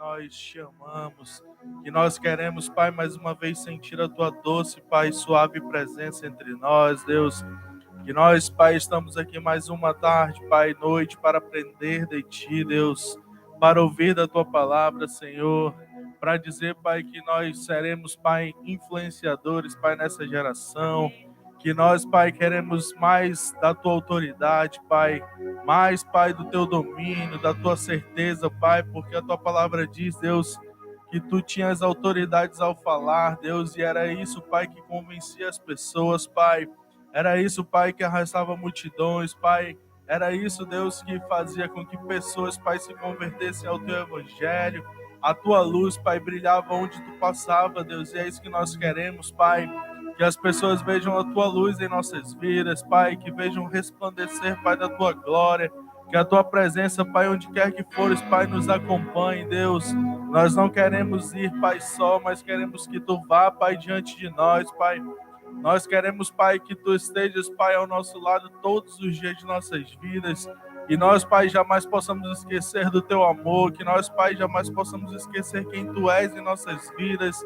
nós te amamos, que nós queremos, Pai, mais uma vez sentir a Tua doce, Pai, suave presença entre nós, Deus. Que nós, Pai, estamos aqui mais uma tarde, Pai, noite, para aprender de Ti, Deus, para ouvir da Tua palavra, Senhor, para dizer, Pai, que nós seremos, Pai, influenciadores, Pai, nessa geração, que nós, Pai, queremos mais da Tua autoridade, Pai, mais, Pai, do Teu domínio, da Tua certeza, Pai, porque a Tua palavra diz, Deus, que Tu tinhas autoridades ao falar, Deus, e era isso, Pai, que convencia as pessoas, Pai. Era isso, Pai, que arrastava multidões, Pai. Era isso, Deus, que fazia com que pessoas, Pai, se convertessem ao Teu Evangelho. A Tua luz, Pai, brilhava onde Tu passava, Deus. E é isso que nós queremos, Pai. Que as pessoas vejam a Tua luz em nossas vidas, Pai. Que vejam resplandecer, Pai, da Tua glória. Que a Tua presença, Pai, onde quer que fores, Pai, nos acompanhe, Deus. Nós não queremos ir, Pai, só, mas queremos que Tu vá, Pai, diante de nós, Pai. Nós queremos, Pai, que Tu estejas, Pai, ao nosso lado todos os dias de nossas vidas. Que nós, Pai, jamais possamos esquecer do Teu amor. Que nós, Pai, jamais possamos esquecer quem Tu és em nossas vidas.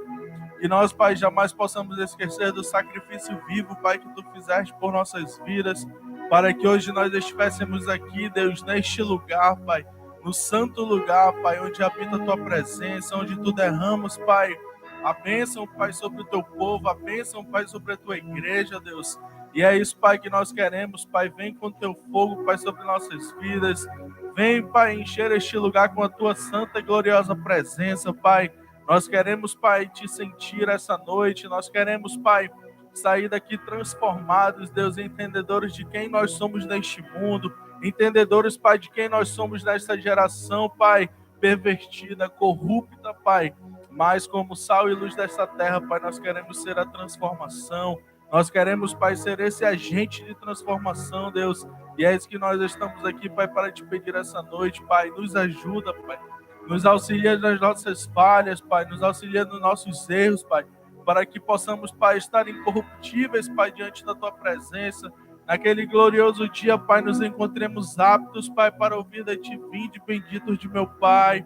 Que nós, Pai, jamais possamos esquecer do sacrifício vivo, Pai, que Tu fizeste por nossas vidas. Para que hoje nós estivéssemos aqui, Deus, neste lugar, Pai. No santo lugar, Pai, onde habita a Tua presença, onde Tu derramas, Pai, a bênção, Pai, sobre o Teu povo, a bênção, Pai, sobre a Tua igreja, Deus. E é isso, Pai, que nós queremos, Pai. Vem com o Teu fogo, Pai, sobre nossas vidas. Vem, Pai, encher este lugar com a Tua santa e gloriosa presença, Pai. Nós queremos, Pai, Te sentir essa noite. Nós queremos, Pai, sair daqui transformados, Deus, entendedores de quem nós somos neste mundo. Entendedores, Pai, de quem nós somos nesta geração, Pai, pervertida, corrupta, Pai. Mas como sal e luz desta terra, Pai, nós queremos ser a transformação. Nós queremos, Pai, ser esse agente de transformação, Deus. E é isso que nós estamos aqui, Pai, para Te pedir essa noite, Pai. Nos ajuda, Pai. Nos auxilia nas nossas falhas, Pai. Nos auxilia nos nossos erros, Pai. Para que possamos, Pai, estar incorruptíveis, Pai, diante da Tua presença. Naquele glorioso dia, Pai, nos encontremos aptos, Pai, para ouvir de Ti. Vinde, benditos de meu Pai.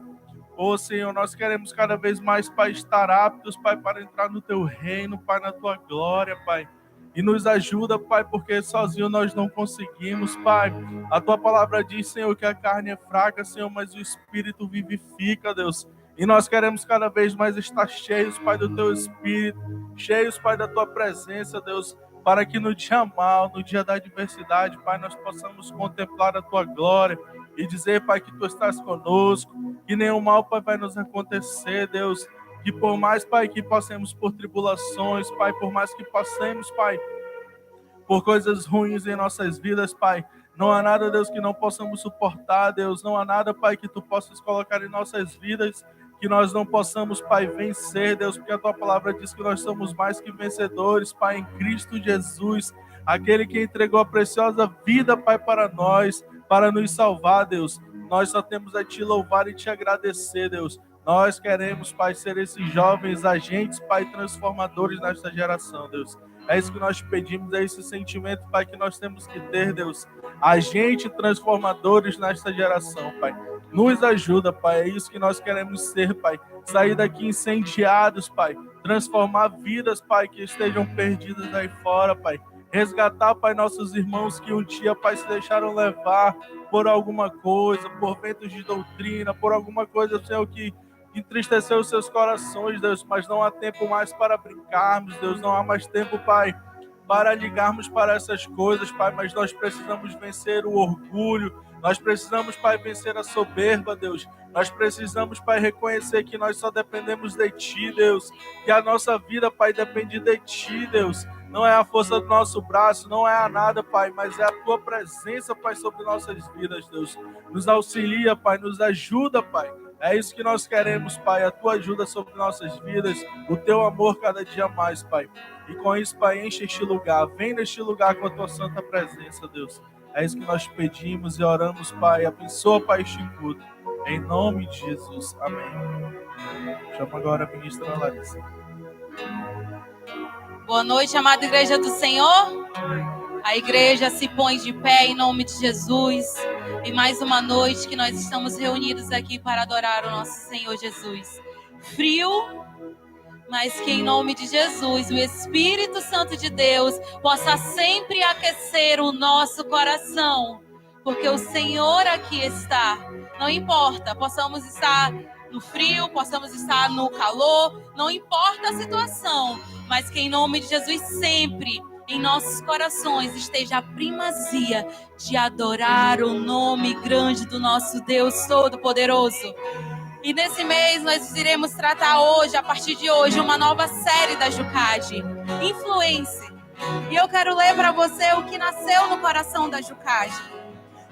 Ô Senhor, nós queremos cada vez mais, Pai, estar aptos, Pai, para entrar no Teu reino, Pai, na Tua glória, Pai. E nos ajuda, Pai, porque sozinho nós não conseguimos, Pai. A Tua palavra diz, Senhor, que a carne é fraca, Senhor, mas o Espírito vivifica, Deus. E nós queremos cada vez mais estar cheios, Pai, do Teu Espírito, cheios, Pai, da Tua presença, Deus, para que no dia mal, no dia da adversidade, Pai, nós possamos contemplar a Tua glória e dizer, Pai, que Tu estás conosco, que nenhum mal, Pai, vai nos acontecer, Deus. Que por mais, Pai, que passemos por tribulações, Pai, por mais que passemos, Pai, por coisas ruins em nossas vidas, Pai, não há nada, Deus, que não possamos suportar, Deus. Não há nada, Pai, que Tu possas colocar em nossas vidas que nós não possamos, Pai, vencer, Deus, porque a Tua palavra diz que nós somos mais que vencedores, Pai, em Cristo Jesus, aquele que entregou a preciosa vida, Pai, para nós, para nos salvar, Deus. Nós só temos a Te louvar e Te agradecer, Deus. Nós queremos, Pai, ser esses jovens agentes, Pai, transformadores nesta geração, Deus. É isso que nós te pedimos, é esse sentimento, Pai, que nós temos que ter, Deus. Agentes transformadores nesta geração, Pai. Nos ajuda, Pai, é isso que nós queremos ser, Pai. Sair daqui incendiados, Pai. Transformar vidas, Pai, que estejam perdidas aí fora, Pai. Resgatar, Pai, nossos irmãos que um dia, Pai, se deixaram levar por alguma coisa, por ventos de doutrina, por alguma coisa, Senhor, que entristeceu os seus corações, Deus, mas não há tempo mais para brincarmos, Deus, não há mais tempo, Pai, para ligarmos para essas coisas, Pai, mas nós precisamos vencer o orgulho, nós precisamos, Pai, vencer a soberba, Deus, nós precisamos, Pai, reconhecer que nós só dependemos de Ti, Deus, que a nossa vida, Pai, depende de Ti, Deus, não é a força do nosso braço, não é a nada, Pai, mas é a Tua presença, Pai, sobre nossas vidas, Deus, nos auxilia, Pai, nos ajuda, Pai. É isso que nós queremos, Pai, a Tua ajuda sobre nossas vidas, o Teu amor cada dia mais, Pai. E com isso, Pai, enche este lugar, vem neste lugar com a Tua santa presença, Deus. É isso que nós pedimos e oramos, Pai. Abençoa, Pai, este culto. Em nome de Jesus. Amém. Chama agora a ministra Larissa. Boa noite, amada igreja do Senhor. A igreja se põe de pé em nome de Jesus. E mais uma noite que nós estamos reunidos aqui para adorar o nosso Senhor Jesus. Frio, mas que em nome de Jesus, o Espírito Santo de Deus possa sempre aquecer o nosso coração. Porque o Senhor aqui está. Não importa, possamos estar no frio, possamos estar no calor, não importa a situação. Mas que em nome de Jesus sempre em nossos corações esteja a primazia de adorar o nome grande do nosso Deus Todo-Poderoso. E nesse mês nós iremos tratar hoje, a partir de hoje, uma nova série da Jucade, Influência. E eu quero ler para você o que nasceu no coração da Jucade.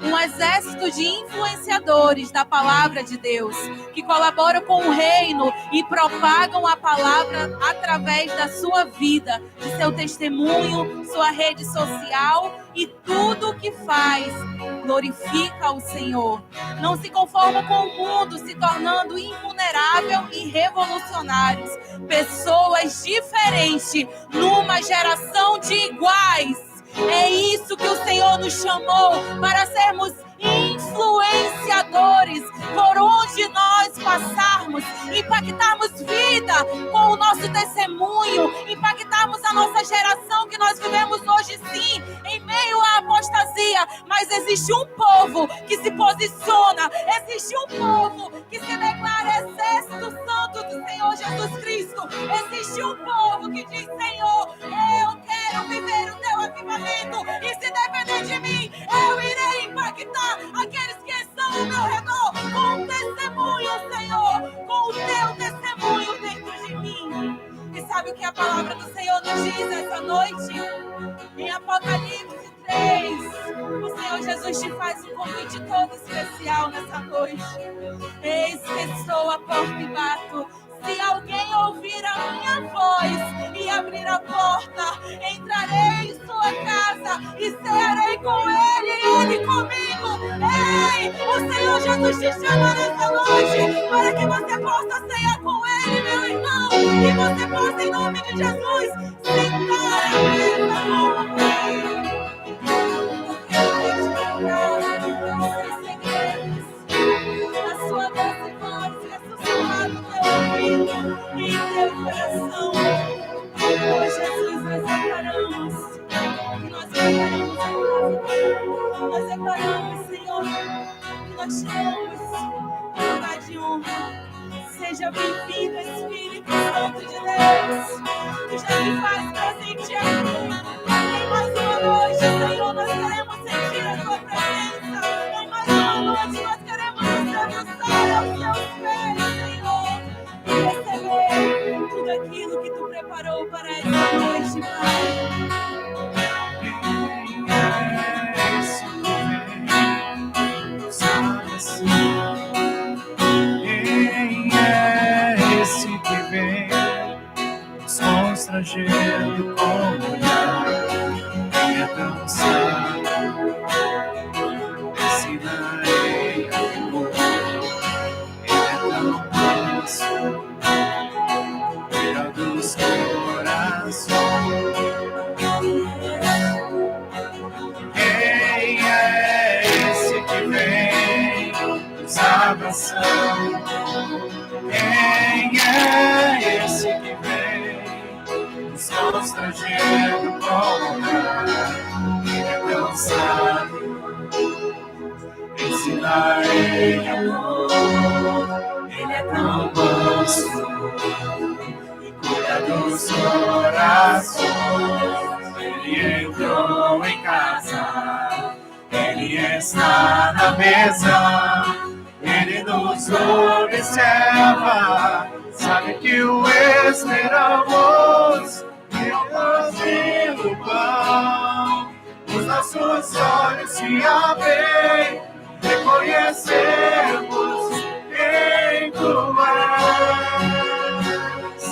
Um exército de influenciadores da palavra de Deus, que colaboram com o reino e propagam a palavra através da sua vida, de seu testemunho, sua rede social e tudo o que faz glorifica o Senhor. Não se conformam com o mundo, se tornando invulnerável e revolucionários. Pessoas diferentes numa geração de iguais. É isso que o Senhor nos chamou, para sermos influenciadores por onde nós passarmos, impactarmos vida com o nosso testemunho, impactarmos a nossa geração que nós vivemos hoje, sim, em meio à apostasia. Mas existe um povo que se posiciona, existe um povo que se declara exército santo do Senhor Jesus Cristo. Existe um povo que diz: Senhor, eu quero viver o teu avivamento, e se depender de mim, eu irei impactar aqueles que estão ao meu redor com o testemunho, Senhor, com o teu testemunho dentro de mim. E sabe o que a palavra do Senhor nos diz essa noite? Em Apocalipse 3, o Senhor Jesus te faz um convite todo especial nessa noite. Eis que estou à porta e bato. Se alguém ouvir a minha voz e abrir a porta, entrarei em sua casa e cearei com ele e ele comigo. Ei, o Senhor Jesus te chama nessa noite para que você possa cear com ele, meu irmão, e você possa, em nome de Jesus, sentar à mesa com ele. Porque eu vou te contar os seus segredos, a sua doce voz ressuscitar no teu ouvido e em teu coração. Oh, Jesus, nós declaramos que nós declaramos a palavra. Nós declaramos, Senhor, que nós te damos um lugar de honra. Seja bem-vindo, Espírito Santo de Deus, que já se faz presente aqui. Em mais uma noite, Senhor, nós queremos sentir a tua presença. Em mais uma noite, nós queremos nos abraçar aos teus pés, Senhor, e receber tudo aquilo que tu preparou para essa noite, Pai. Constrangendo com o olhar, venha dançar, ensinarei amor. Ele é tão manso, cuida dos corações. Quem é esse que vem nos abraçando? Quem é esse que vem nos constrangendo com o olhar? Ele é tão sábio, ensinarei amor. Ele é tão manso e cuida dos corações. Ele entrou em casa, ele está na mesa, ele nos observa, sabe que o esperamos e ao fazer o pão, os nossos olhos se abrem, reconhecemos quem tu és.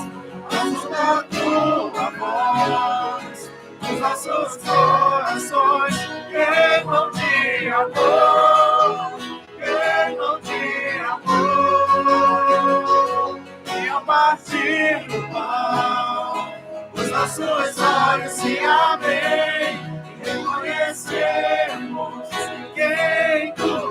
Vamos da tua voz, os nossos corações queimam de amor, queimam de amor. E ao partir do pão, os nossos olhos se abrem, reconhecemos quem tu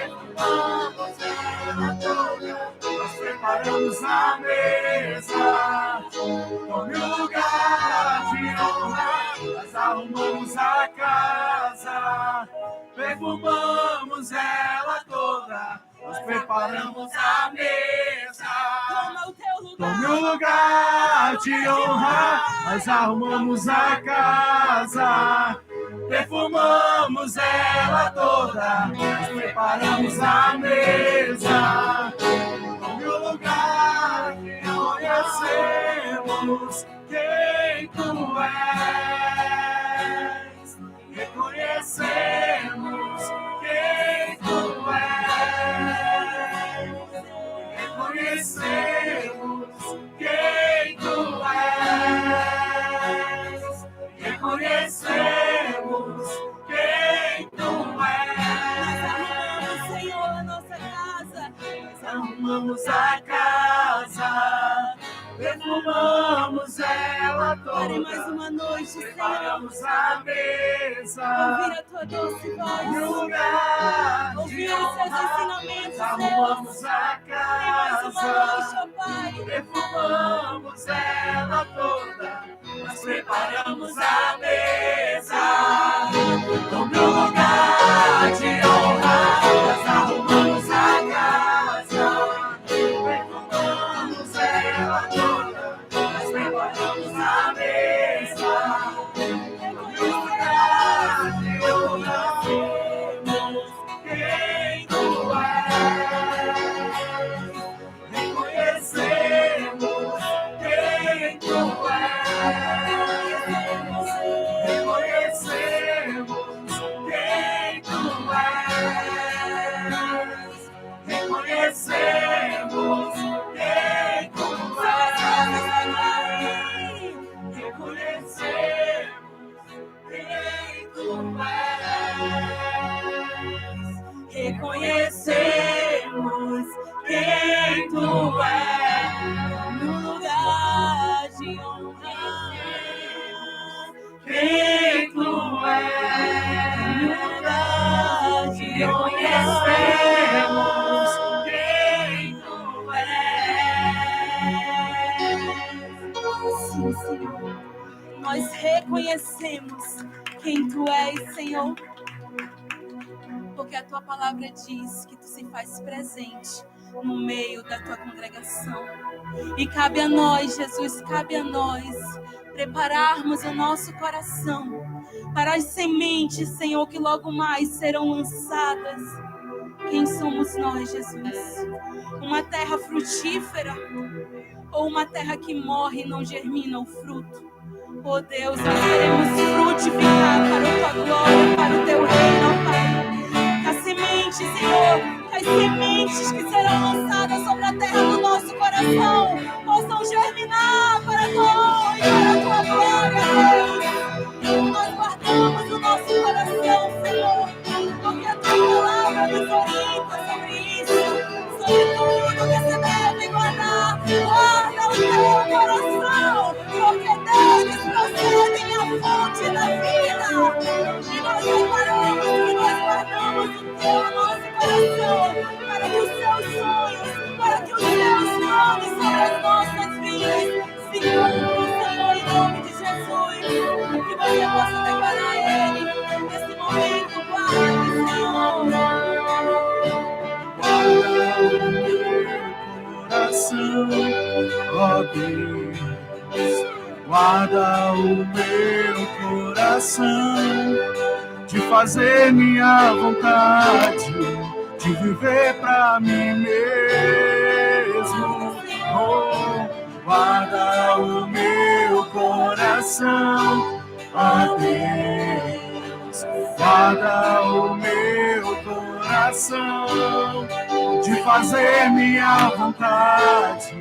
Perfumamos ela toda, nós preparamos a mesa. Tome o lugar de honra, nós arrumamos a casa. Perfumamos ela toda, nós preparamos a mesa. Toma o teu lugar. Tome o lugar de honra, nós arrumamos a casa. Perfumamos ela toda, nós preparamos a mesa. Tome o lugar que conhecemos quem tu és. Reconhecemos quem tu és. Reconhecemos quem tu és. Reconhecemos quem tu és. Senhor, a nossa casa. Arrumamos a casa, perfumamos ela Pare mais toda, uma noite, Senhor. preparamos a mesa. Ouvir a tua doce No voz. lugar de Ouvir os seus honra, ensinamentos, arrumamos Deus. a Tem mais uma casa, noite, ó Pai. perfumamos ela toda, nós preparamos a mesa. No lugar de honra, nós arrumamos a casa, perfumamos ela toda, nós preparamos a mesa. No lugar de honra, quem tu és. Reconhecemos quem tu és. Reconhecemos quem tu és. Reconhecemos quem tu és. Reconhecemos quem tu és. Reconhecemos quem tu és. No lugar de honra. Quem tu és. No lugar de Reconhecemos quem tu és. Sim, Senhor. Nós reconhecemos quem tu és, Senhor. Porque a tua palavra diz que tu se faz presente no meio da tua congregação. E cabe a nós, Jesus, cabe a nós prepararmos o nosso coração para as sementes, Senhor, que logo mais serão lançadas. Quem somos nós, Jesus? Uma terra frutífera ou uma terra que morre e não germina o fruto? Oh Deus, nós queremos frutificar para a tua glória, para o teu reino, ó Pai. Que as sementes, Senhor, que as sementes que serão lançadas sobre a terra do nosso coração possam germinar para a tua honra e para a tua glória, Deus. Nós guardamos o nosso coração, Senhor, porque a tua palavra nos orienta sobre isso, sobre tudo que se deve guardar. Guarda o teu coração, porque deles procedem a fonte da vida. E nós preparamos e nós guardamos o teu nosso coração para que os seus sonhos, para que os teus planos sobre as nossas vidas se cumpram, Senhor, em nome de Jesus. Que você possa preparar ele nesse momento, Pai, Senhor. Guarda o meu coração de fazer minha vontade, de viver pra mim mesmo. Oh, guarda o meu coração, ó Deus. Guarda o meu coração de fazer minha vontade,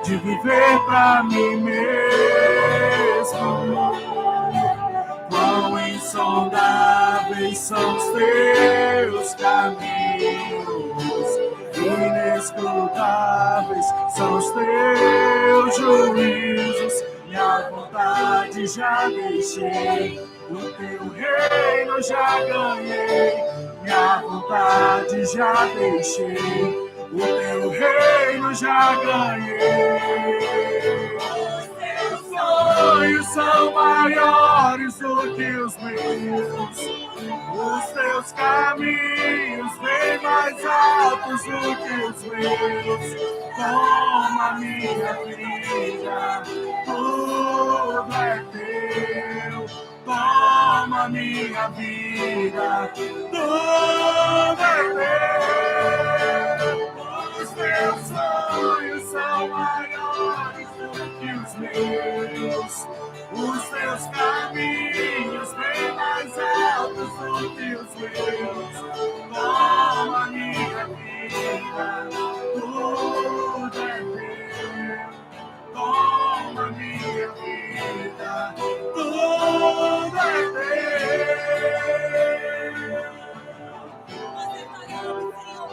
de viver pra mim mesmo. Quão insondáveis são os teus caminhos, inescrutáveis são os teus juízos. Minha vontade já deixei, o teu reino já ganhei. minha vontade já deixei, o teu reino já ganhei. Os teus sonhos são maiores do que os meus, os teus caminhos bem mais altos do que os meus. Toma minha vida, tudo é teu. Toma minha vida, tudo é teu. Os teus sonhos são maiores do que os meus, os teus caminhos bem mais altos do que os meus. Toma minha vida, tudo é teu. Toma minha vida, tudo é teu. Nós declaramos, Senhor,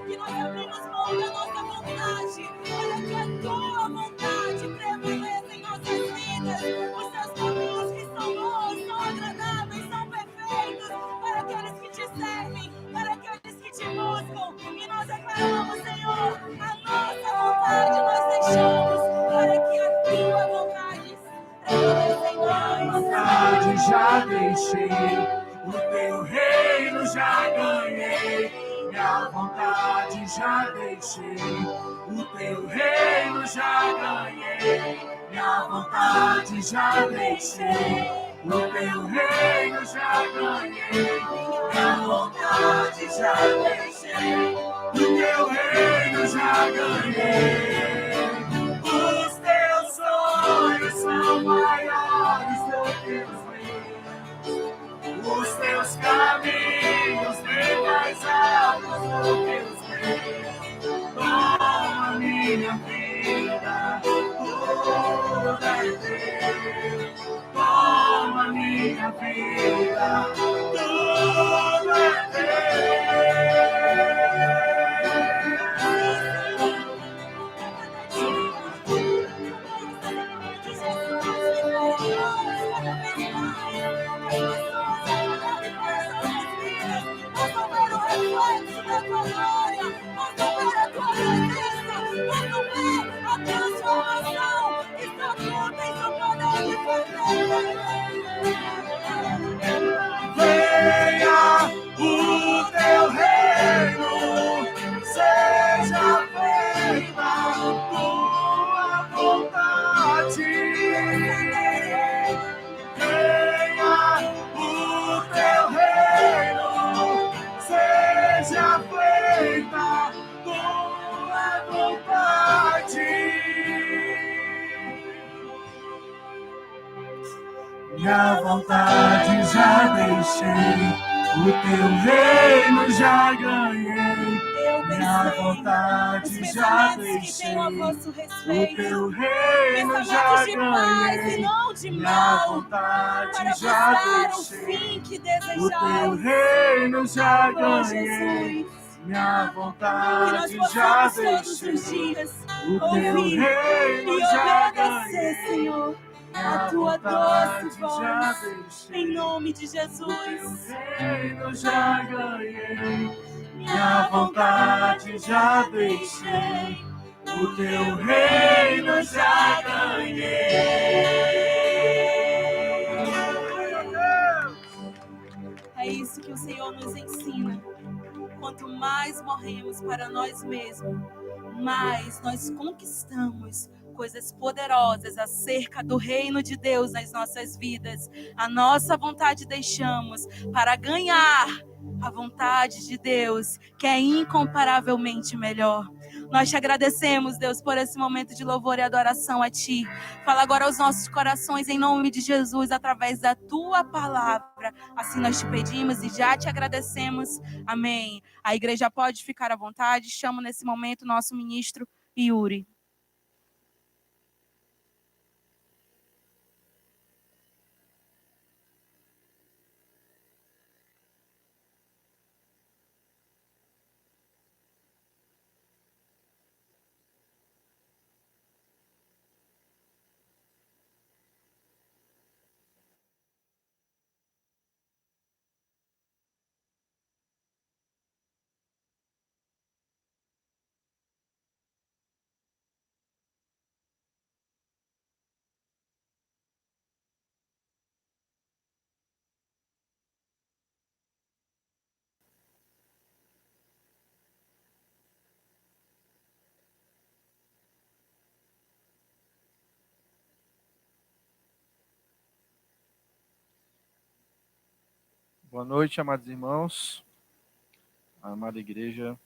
que nós abrimos mão da nossa vontade, para que a tua vontade prevaleça em nossas vidas. Os teus caminhos que são bons, são agradáveis, são perfeitos, para aqueles que te servem, para aqueles que te buscam. E nós declaramos, Senhor, a nossa vontade nós deixamos, para que a tua vontade prevaleça em nós. Vontade já deixei, o teu reino já ganhei. Minha vontade já deixei, o teu reino já ganhei. Minha vontade já deixei, o teu reino já ganhei. Minha vontade já deixei, o teu reino já ganhei. Os teus sonhos são maiores do que os meus, os teus caminhos bem mais altos do que os meus. Toma minha vida, tudo é teu. Toma minha vida, tudo é venha o teu reino, seja feita tua vontade. Venha o teu reino, seja feita tua vontade. Minha vontade já deixei, o teu reino já ganhei. Minha vontade já deixei, o teu reino já de paz e ganhei. não de Minha mal, vontade para já buscar o deixei, fim que o teu desejais. reino já Oh, ganhei. Jesus, Minha que nós vontade já possamos todos os deixei, dias o teu ouvir reino e já obedecer, ganhei. Senhor, a Minha tua vontade doce já voz, deixei, em nome de o teu Jesus. reino já ganhei. Minha vontade já deixei, o teu reino já ganhei. É isso que o Senhor nos ensina. Quanto mais morremos para nós mesmos, mais nós conquistamos coisas poderosas acerca do reino de Deus nas nossas vidas. A nossa vontade deixamos para ganhar a vontade de Deus, que é incomparavelmente melhor. Nós te agradecemos, Deus, por esse momento de louvor e adoração a Ti. Fala agora aos nossos corações, em nome de Jesus, através da Tua palavra. Assim nós te pedimos e já te agradecemos. Amém. A igreja pode ficar à vontade. Chamo nesse momento o nosso ministro Yuri. Boa noite, amados irmãos, a amada igreja.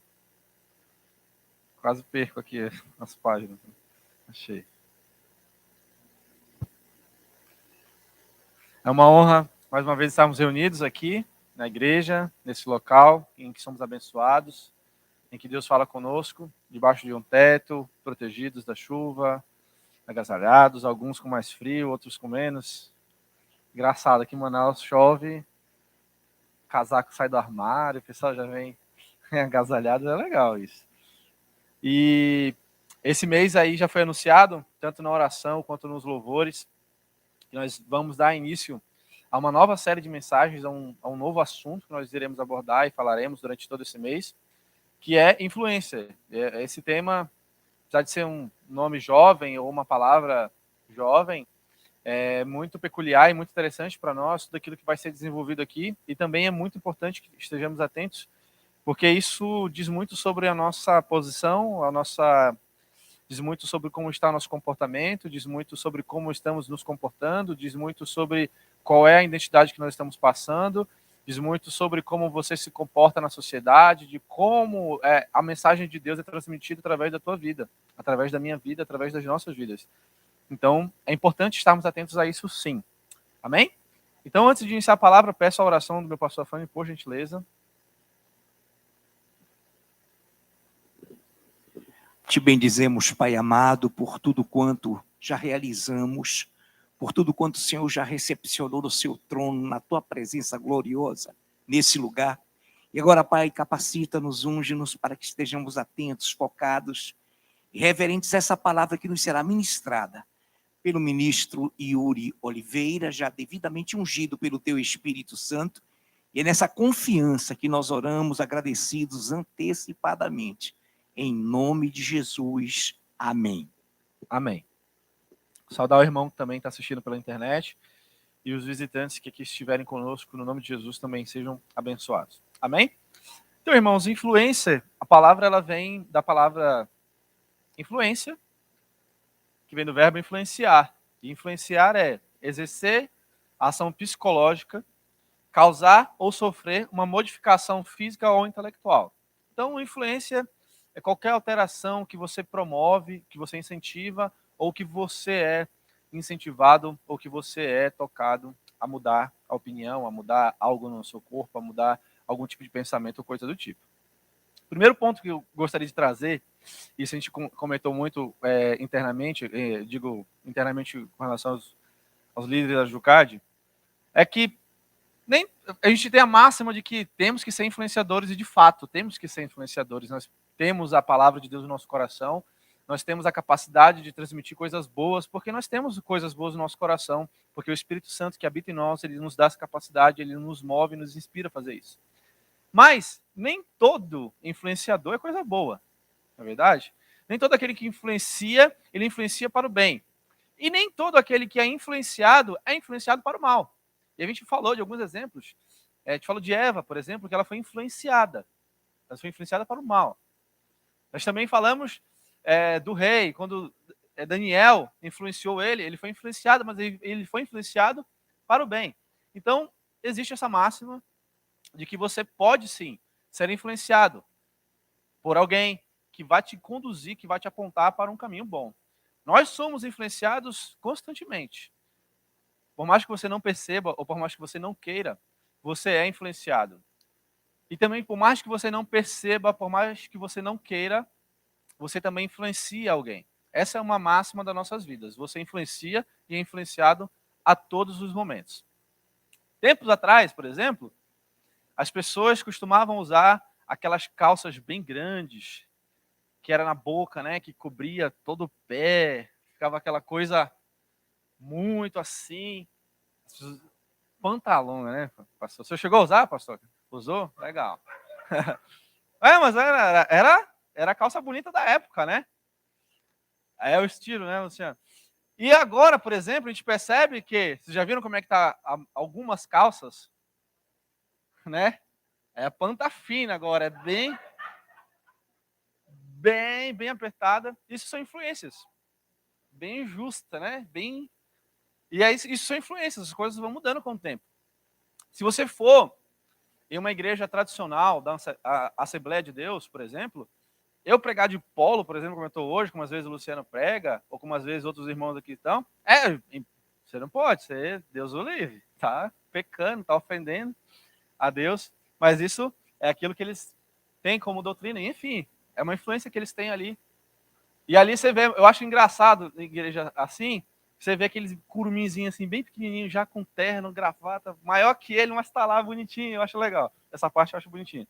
Quase perco aqui as páginas. Achei. É uma honra, mais uma vez, estarmos reunidos aqui na igreja, nesse local em que somos abençoados, em que Deus fala conosco, debaixo de um teto, protegidos da chuva, agasalhados, alguns com mais frio, outros com menos. Engraçado, aqui em Manaus chove, casaco sai do armário, o pessoal já vem agasalhado, é legal isso. E esse mês aí já foi anunciado, tanto na oração quanto nos louvores, que nós vamos dar início a uma nova série de mensagens, a um novo assunto que nós iremos abordar e falaremos durante todo esse mês, que é influência. Esse tema, apesar de ser um nome jovem ou uma palavra jovem, é muito peculiar e muito interessante para nós, tudo aquilo que vai ser desenvolvido aqui, e também é muito importante que estejamos atentos, porque isso diz muito sobre a nossa posição, diz muito sobre como está o nosso comportamento, diz muito sobre como estamos nos comportando, diz muito sobre qual é a identidade que nós estamos passando, diz muito sobre como você se comporta na sociedade, de como a mensagem de Deus é transmitida através da tua vida, através da minha vida, através das nossas vidas. Então, é importante estarmos atentos a isso sim. Amém? Então, antes de iniciar a palavra, peço a oração do meu pastor Afani, por gentileza. Te bendizemos, Pai amado, por tudo quanto já realizamos, por tudo quanto o Senhor já recepcionou no seu trono, na tua presença gloriosa, nesse lugar. E agora, Pai, capacita-nos, unge-nos para que estejamos atentos, focados e reverentes a essa palavra que nos será ministrada pelo ministro Yuri Oliveira, já devidamente ungido pelo teu Espírito Santo. E é nessa confiança que nós oramos, agradecidos antecipadamente. Em nome de Jesus. Amém. Amém. Saudar o irmão que também está assistindo pela internet e os visitantes que aqui estiverem conosco, no nome de Jesus, também sejam abençoados. Amém? Então, irmãos, influência, a palavra ela vem da palavra influência, que vem do verbo influenciar. E influenciar é exercer a ação psicológica, causar ou sofrer uma modificação física ou intelectual. Então, influência é qualquer alteração que você promove, que você incentiva, ou que você é incentivado, ou que você é tocado a mudar a opinião, a mudar algo no seu corpo, a mudar algum tipo de pensamento ou coisa do tipo. O primeiro ponto que eu gostaria de trazer, isso a gente comentou muito internamente, internamente com relação aos líderes da Jucad, é que a gente tem a máxima de que temos que ser influenciadores, e de fato temos que ser influenciadores. Nós temos a palavra de Deus no nosso coração, nós temos a capacidade de transmitir coisas boas, porque nós temos coisas boas no nosso coração, porque o Espírito Santo que habita em nós, ele nos dá essa capacidade, ele nos move, nos inspira a fazer isso. Mas nem todo influenciador é coisa boa, não é verdade? Nem todo aquele que influencia, ele influencia para o bem. E nem todo aquele que é influenciado para o mal. E a gente falou de alguns exemplos. A gente falou de Eva, por exemplo, que ela foi influenciada. Ela foi influenciada para o mal. Nós também falamos do rei, quando Daniel influenciou ele foi influenciado, mas ele foi influenciado para o bem. Então, existe essa máxima de que você pode sim ser influenciado por alguém que vai te conduzir, que vai te apontar para um caminho bom. Nós somos influenciados constantemente. Por mais que você não perceba, ou por mais que você não queira, você é influenciado. E também, por mais que você não perceba, por mais que você não queira, você também influencia alguém. Essa é uma máxima das nossas vidas. Você influencia e é influenciado a todos os momentos. Tempos atrás, por exemplo, as pessoas costumavam usar aquelas calças bem grandes, que era na boca, né, que cobria todo o pé, ficava aquela coisa muito assim. Pantalão, né, pastor? Você chegou a usar, pastor? Usou? Legal. Mas era a calça bonita da época, né? É o estilo, né, Luciano? E agora, por exemplo, a gente percebe que, vocês já viram como é que tá algumas calças, né? É a panta fina agora, é bem apertada. Isso são influências. Bem justa, né? E aí, isso são influências, as coisas vão mudando com o tempo. Se você for em uma igreja tradicional, da Assembleia de Deus, por exemplo, eu pregar de polo, por exemplo, como eu estou hoje, como às vezes o Luciano prega, ou como às vezes outros irmãos aqui estão, você não pode, Deus o livre, tá pecando, tá ofendendo a Deus, mas isso é aquilo que eles têm como doutrina, e, enfim, é uma influência que eles têm ali. E ali você vê, eu acho engraçado, na igreja assim, você vê aqueles curuminzinhos assim, bem pequenininho, já com terno, gravata, maior que ele, mas tá lá bonitinho, eu acho legal. Essa parte eu acho bonitinho.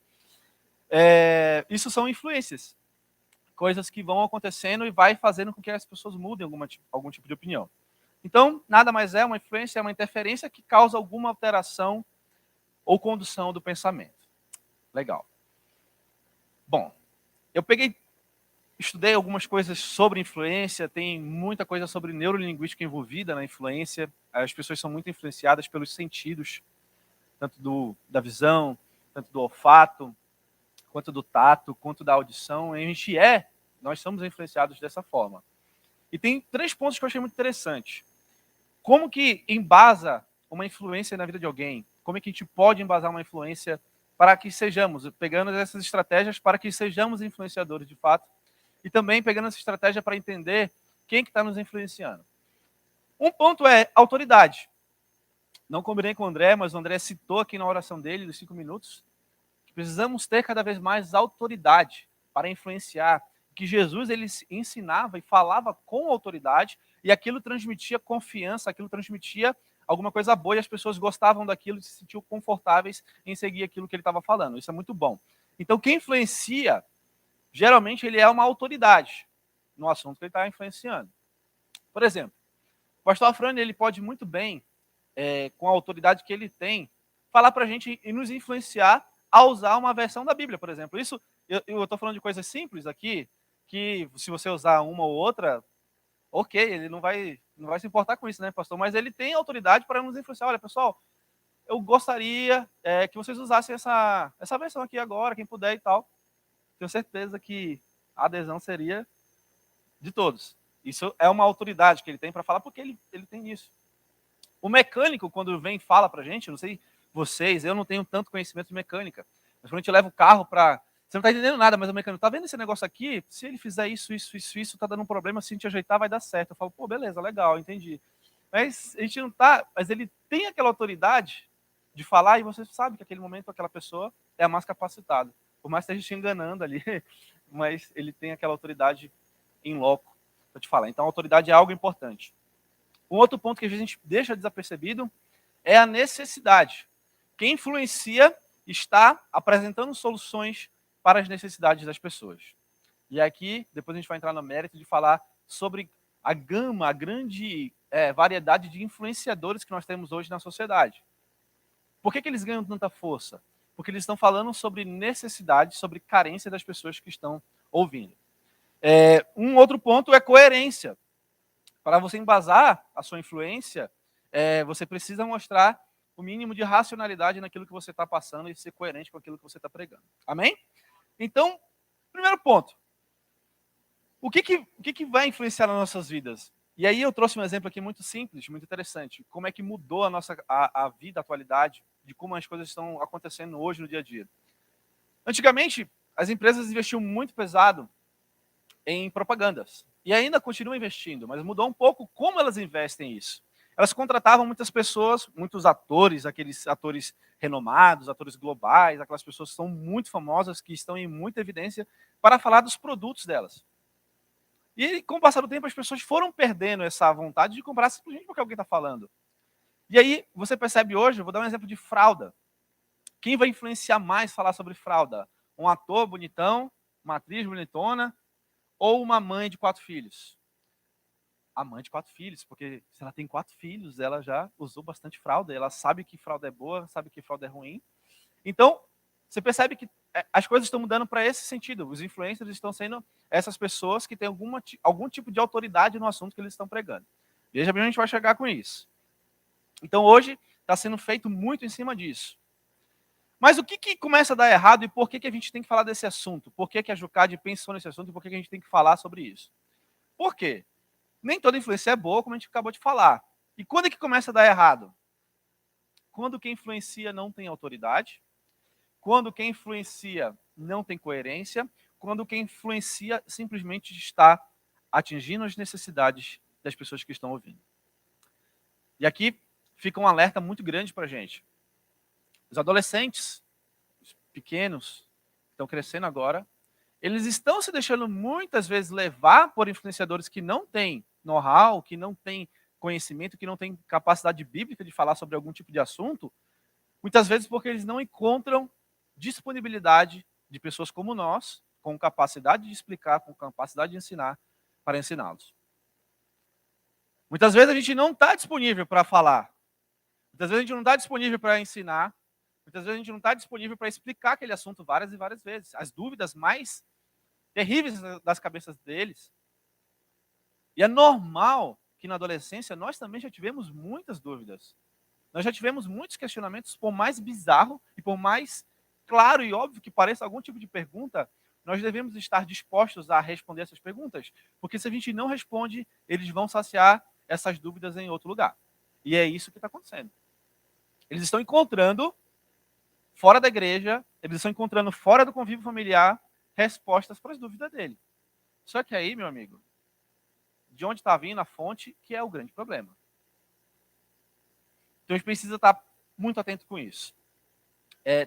Isso são influências, coisas que vão acontecendo e vai fazendo com que as pessoas mudem algum tipo de opinião. Então, nada mais é uma influência, é uma interferência que causa alguma alteração ou condução do pensamento. Legal. Bom, eu estudei algumas coisas sobre influência, tem muita coisa sobre neurolinguística envolvida na influência. As pessoas são muito influenciadas pelos sentidos, tanto da visão, tanto do olfato, quanto do tato, quanto da audição. Nós somos influenciados dessa forma. E tem 3 pontos que eu achei muito interessantes. Como que embasa uma influência na vida de alguém? Como é que a gente pode embasar uma influência para que sejamos, pegando essas estratégias para que sejamos influenciadores de fato, e também pegando essa estratégia para entender quem que está nos influenciando. Um ponto é autoridade. Não combinei com o André, mas o André citou aqui na oração dele, dos 5 minutos, que precisamos ter cada vez mais autoridade para influenciar. Que Jesus ele ensinava e falava com autoridade, e aquilo transmitia confiança, aquilo transmitia alguma coisa boa, e as pessoas gostavam daquilo e se sentiam confortáveis em seguir aquilo que ele estava falando. Isso é muito bom. Então, quem influencia, geralmente ele é uma autoridade no assunto que ele está influenciando. Por exemplo, o pastor Afrânio, ele pode muito bem, com a autoridade que ele tem, falar para a gente e nos influenciar a usar uma versão da Bíblia, por exemplo. Isso, eu estou falando de coisas simples aqui, que se você usar uma ou outra, ok, ele não vai se importar com isso, né, pastor? Mas ele tem autoridade para nos influenciar. Olha, pessoal, eu gostaria que vocês usassem essa versão aqui agora, quem puder e tal. Tenho certeza que a adesão seria de todos. Isso é uma autoridade que ele tem para falar, porque ele tem isso. O mecânico, quando vem e fala para a gente, eu não sei vocês, eu não tenho tanto conhecimento de mecânica, mas quando a gente leva o carro para... Você não está entendendo nada, mas o mecânico, tá vendo esse negócio aqui? Se ele fizer isso, tá dando um problema, se a gente ajeitar, vai dar certo. Eu falo, pô, beleza, legal, entendi. Mas a gente não tá... Mas ele tem aquela autoridade de falar, e você sabe que aquele momento, aquela pessoa é a mais capacitada. Por mais que esteja te enganando ali, mas ele tem aquela autoridade em loco para te falar. Então, a autoridade é algo importante. Um outro ponto que a gente deixa desapercebido é a necessidade. Quem influencia está apresentando soluções para as necessidades das pessoas. E aqui, depois a gente vai entrar no mérito de falar sobre a grande variedade de influenciadores que nós temos hoje na sociedade. Por que eles ganham tanta força? Porque eles estão falando sobre necessidade, sobre carência das pessoas que estão ouvindo. Um outro ponto é coerência. Para você embasar a sua influência, você precisa mostrar o mínimo de racionalidade naquilo que você está passando e ser coerente com aquilo que você está pregando. Amém? Então, primeiro ponto. O que vai influenciar nas nossas vidas? E aí eu trouxe um exemplo aqui muito simples, muito interessante. Como é que mudou a vida, a atualidade, de como as coisas estão acontecendo hoje no dia a dia. Antigamente, as empresas investiam muito pesado em propagandas. E ainda continuam investindo, mas mudou um pouco como elas investem isso. Elas contratavam muitas pessoas, muitos atores, aqueles atores renomados, atores globais, aquelas pessoas que são muito famosas, que estão em muita evidência, para falar dos produtos delas. E com o passar do tempo, as pessoas foram perdendo essa vontade de comprar simplesmente porque alguém está falando. E aí, você percebe hoje, eu vou dar um exemplo de fralda. Quem vai influenciar mais falar sobre fralda? Um ator bonitão, uma atriz bonitona, ou uma mãe de 4 filhos? A mãe de 4 filhos, porque se ela tem 4 filhos, ela já usou bastante fralda, ela sabe que fralda é boa, sabe que fralda é ruim. Então, você percebe que as coisas estão mudando para esse sentido. Os influencers estão sendo essas pessoas que têm algum tipo de autoridade no assunto que eles estão pregando. Veja bem, a gente vai chegar com isso. Então, hoje, está sendo feito muito em cima disso. Mas o que começa a dar errado e por que a gente tem que falar desse assunto? Por que a Jucade pensou nesse assunto e por que a gente tem que falar sobre isso? Por quê? Nem toda influência é boa, como a gente acabou de falar. E quando é que começa a dar errado? Quando quem influencia não tem autoridade quando quem influencia não tem coerência, quando quem influencia simplesmente está atingindo as necessidades das pessoas que estão ouvindo. E aqui fica um alerta muito grande para a gente. Os adolescentes, os pequenos, que estão crescendo agora, eles estão se deixando muitas vezes levar por influenciadores que não têm know-how, que não têm conhecimento, que não têm capacidade bíblica de falar sobre algum tipo de assunto, muitas vezes porque eles não encontram disponibilidade de pessoas como nós, com capacidade de explicar, com capacidade de ensinar, para ensiná-los. Muitas vezes a gente não está disponível para falar. Muitas vezes a gente não está disponível para ensinar. Muitas vezes a gente não está disponível para explicar aquele assunto várias e várias vezes. As dúvidas mais terríveis das cabeças deles. E é normal que na adolescência nós também já tivemos muitas dúvidas. Nós já tivemos muitos questionamentos, por mais bizarro e por mais claro e óbvio que pareça algum tipo de pergunta, nós devemos estar dispostos a responder essas perguntas. Porque se a gente não responde, eles vão saciar essas dúvidas em outro lugar. E é isso que está acontecendo. Eles estão encontrando, fora da igreja, eles estão encontrando fora do convívio familiar, respostas para as dúvidas dele. Só que aí, meu amigo, de onde está vindo a fonte, que é o grande problema. Então a gente precisa estar muito atento com isso.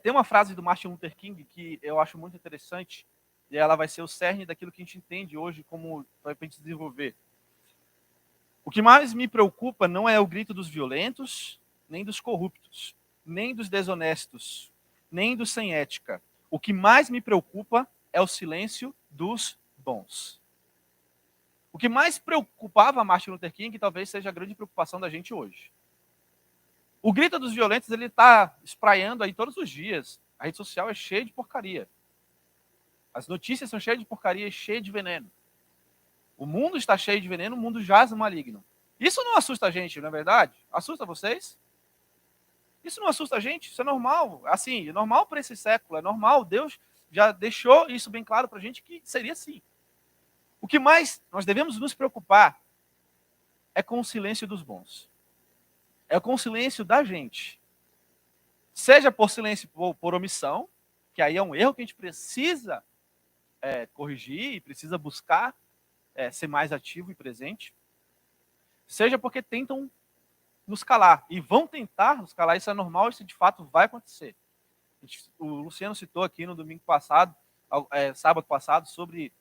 Tem uma frase do Martin Luther King que eu acho muito interessante, e ela vai ser o cerne daquilo que a gente entende hoje como para a gente desenvolver. O que mais me preocupa não é o grito dos violentos, nem dos corruptos, nem dos desonestos, nem dos sem ética. O que mais me preocupa é o silêncio dos bons. O que mais preocupava Martin Luther King talvez seja a grande preocupação da gente hoje. O grito dos violentos ele está espraiando aí todos os dias. A rede social é cheia de porcaria. As notícias são cheias de porcaria e cheias de veneno. O mundo está cheio de veneno, o mundo jaz no maligno. Isso não assusta a gente, não é verdade? Assusta vocês? Isso não assusta a gente? Isso é normal. Assim, é normal para esse século, é normal. Deus já deixou isso bem claro para a gente que seria assim. O que mais nós devemos nos preocupar é com o silêncio dos bons. É com o silêncio da gente. Seja por silêncio por omissão, que aí é um erro que a gente precisa corrigir e precisa buscar ser mais ativo e presente. Seja porque tentam nos calar. E vão tentar nos calar. Isso é normal, isso de fato vai acontecer. O Luciano citou aqui no domingo passado, sábado passado, sobre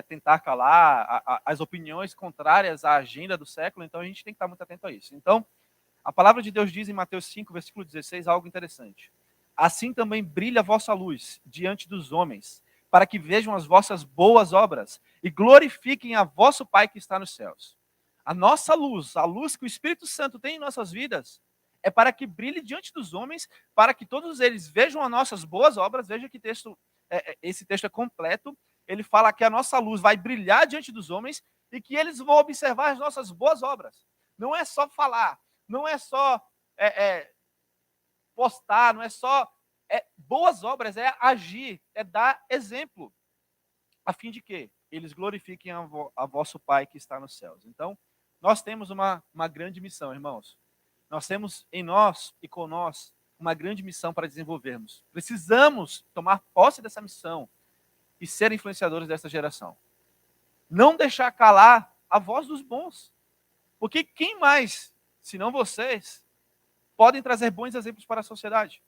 tentar calar as opiniões contrárias à agenda do século. Então a gente tem que estar muito atento a isso. Então, a palavra de Deus diz em Mateus 5, versículo 16, algo interessante. Assim também brilha a vossa luz diante dos homens, para que vejam as vossas boas obras e glorifiquem a vosso Pai que está nos céus. A nossa luz, a luz que o Espírito Santo tem em nossas vidas, é para que brilhe diante dos homens, para que todos eles vejam as nossas boas obras. Veja que esse texto é completo. Ele fala que a nossa luz vai brilhar diante dos homens e que eles vão observar as nossas boas obras. Não é só falar, não é só postar, não é só boas obras, é agir, é dar exemplo, a fim de que eles glorifiquem a vosso Pai que está nos céus. Então, nós temos uma grande missão, irmãos. Nós temos em nós e com nós uma grande missão para desenvolvermos. Precisamos tomar posse dessa missão e ser influenciadores dessa geração. Não deixar calar a voz dos bons. Porque quem mais, se não vocês, podem trazer bons exemplos para a sociedade?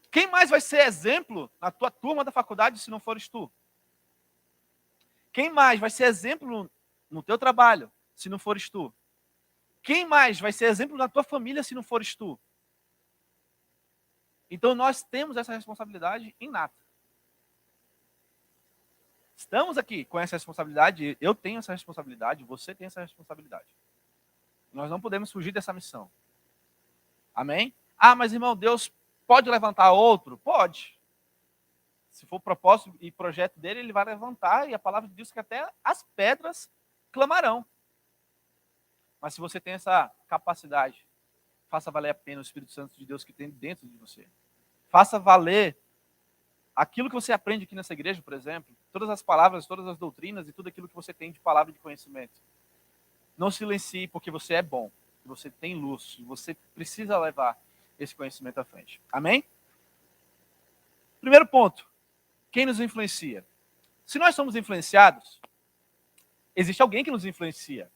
Quem mais vai ser exemplo na tua turma da faculdade se não fores tu? Quem mais vai ser exemplo no teu trabalho se não fores tu? Quem mais vai ser exemplo na tua família se não fores tu? Então nós temos essa responsabilidade inata. Estamos aqui com essa responsabilidade, eu tenho essa responsabilidade, você tem essa responsabilidade. Nós não podemos fugir dessa missão. Amém? Ah, mas irmão, Deus pode levantar outro? Pode. Se for propósito e projeto dele, ele vai levantar, e a palavra diz que até as pedras clamarão. Mas se você tem essa capacidade, faça valer a pena o Espírito Santo de Deus que tem dentro de você. Faça valer aquilo que você aprende aqui nessa igreja, por exemplo, todas as palavras, todas as doutrinas e tudo aquilo que você tem de palavra de conhecimento. Não silencie porque você é bom, você tem luz, você precisa levar esse conhecimento à frente. Amém? Primeiro ponto, quem nos influencia? Se nós somos influenciados, existe alguém que nos influencia.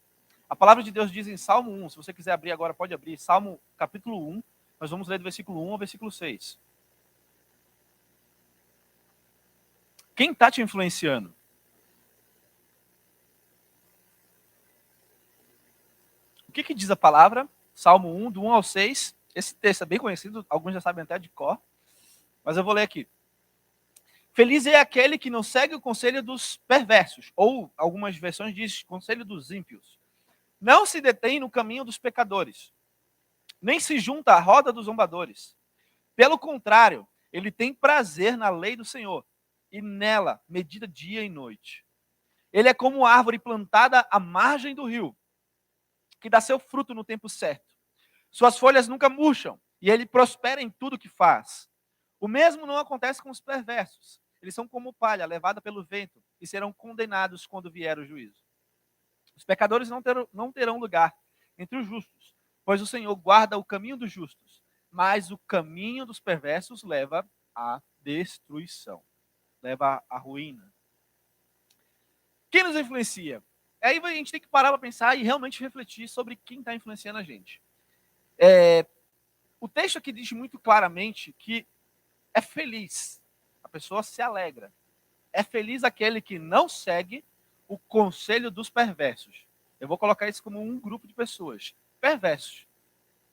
A palavra de Deus diz em Salmo 1, se você quiser abrir agora, pode abrir, Salmo capítulo 1, nós vamos ler do versículo 1 ao versículo 6. Quem está te influenciando? O que diz a palavra? Salmo 1, do 1 ao 6. Esse texto é bem conhecido, alguns já sabem até de cor, mas eu vou ler aqui. Feliz é aquele que não segue o conselho dos perversos, ou algumas versões diz conselho dos ímpios. Não se detém no caminho dos pecadores, nem se junta à roda dos zombadores. Pelo contrário, ele tem prazer na lei do Senhor, e nela medita dia e noite. Ele é como árvore plantada à margem do rio, que dá seu fruto no tempo certo. Suas folhas nunca murcham, e ele prospera em tudo que faz. O mesmo não acontece com os perversos. Eles são como palha levada pelo vento, e serão condenados quando vier o juízo. Os pecadores não terão lugar entre os justos, pois o Senhor guarda o caminho dos justos, mas o caminho dos perversos leva à destruição, leva à ruína. Quem nos influencia? Aí a gente tem que parar para pensar e realmente refletir sobre quem está influenciando a gente. O texto aqui diz muito claramente que é feliz, a pessoa se alegra. É feliz aquele que não segue o conselho dos perversos. Eu vou colocar isso como um grupo de pessoas. Perversos.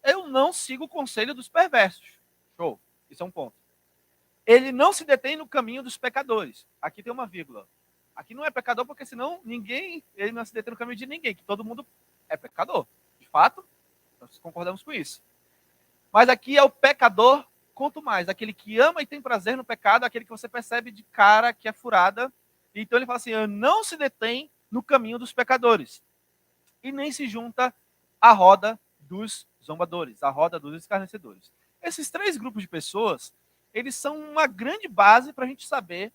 Eu não sigo o conselho dos perversos. Show. Isso é um ponto. Ele não se detém no caminho dos pecadores. Aqui tem uma vírgula. Aqui não é pecador porque senão ele não se detém no caminho de ninguém, que todo mundo é pecador. De fato, nós concordamos com isso. Mas aqui é o pecador, quanto mais, aquele que ama e tem prazer no pecado, aquele que você percebe de cara que é furada. Então ele fala assim, não se detém no caminho dos pecadores. E nem se junta à roda dos zombadores, à roda dos escarnecedores. Esses três grupos de pessoas, eles são uma grande base para a gente saber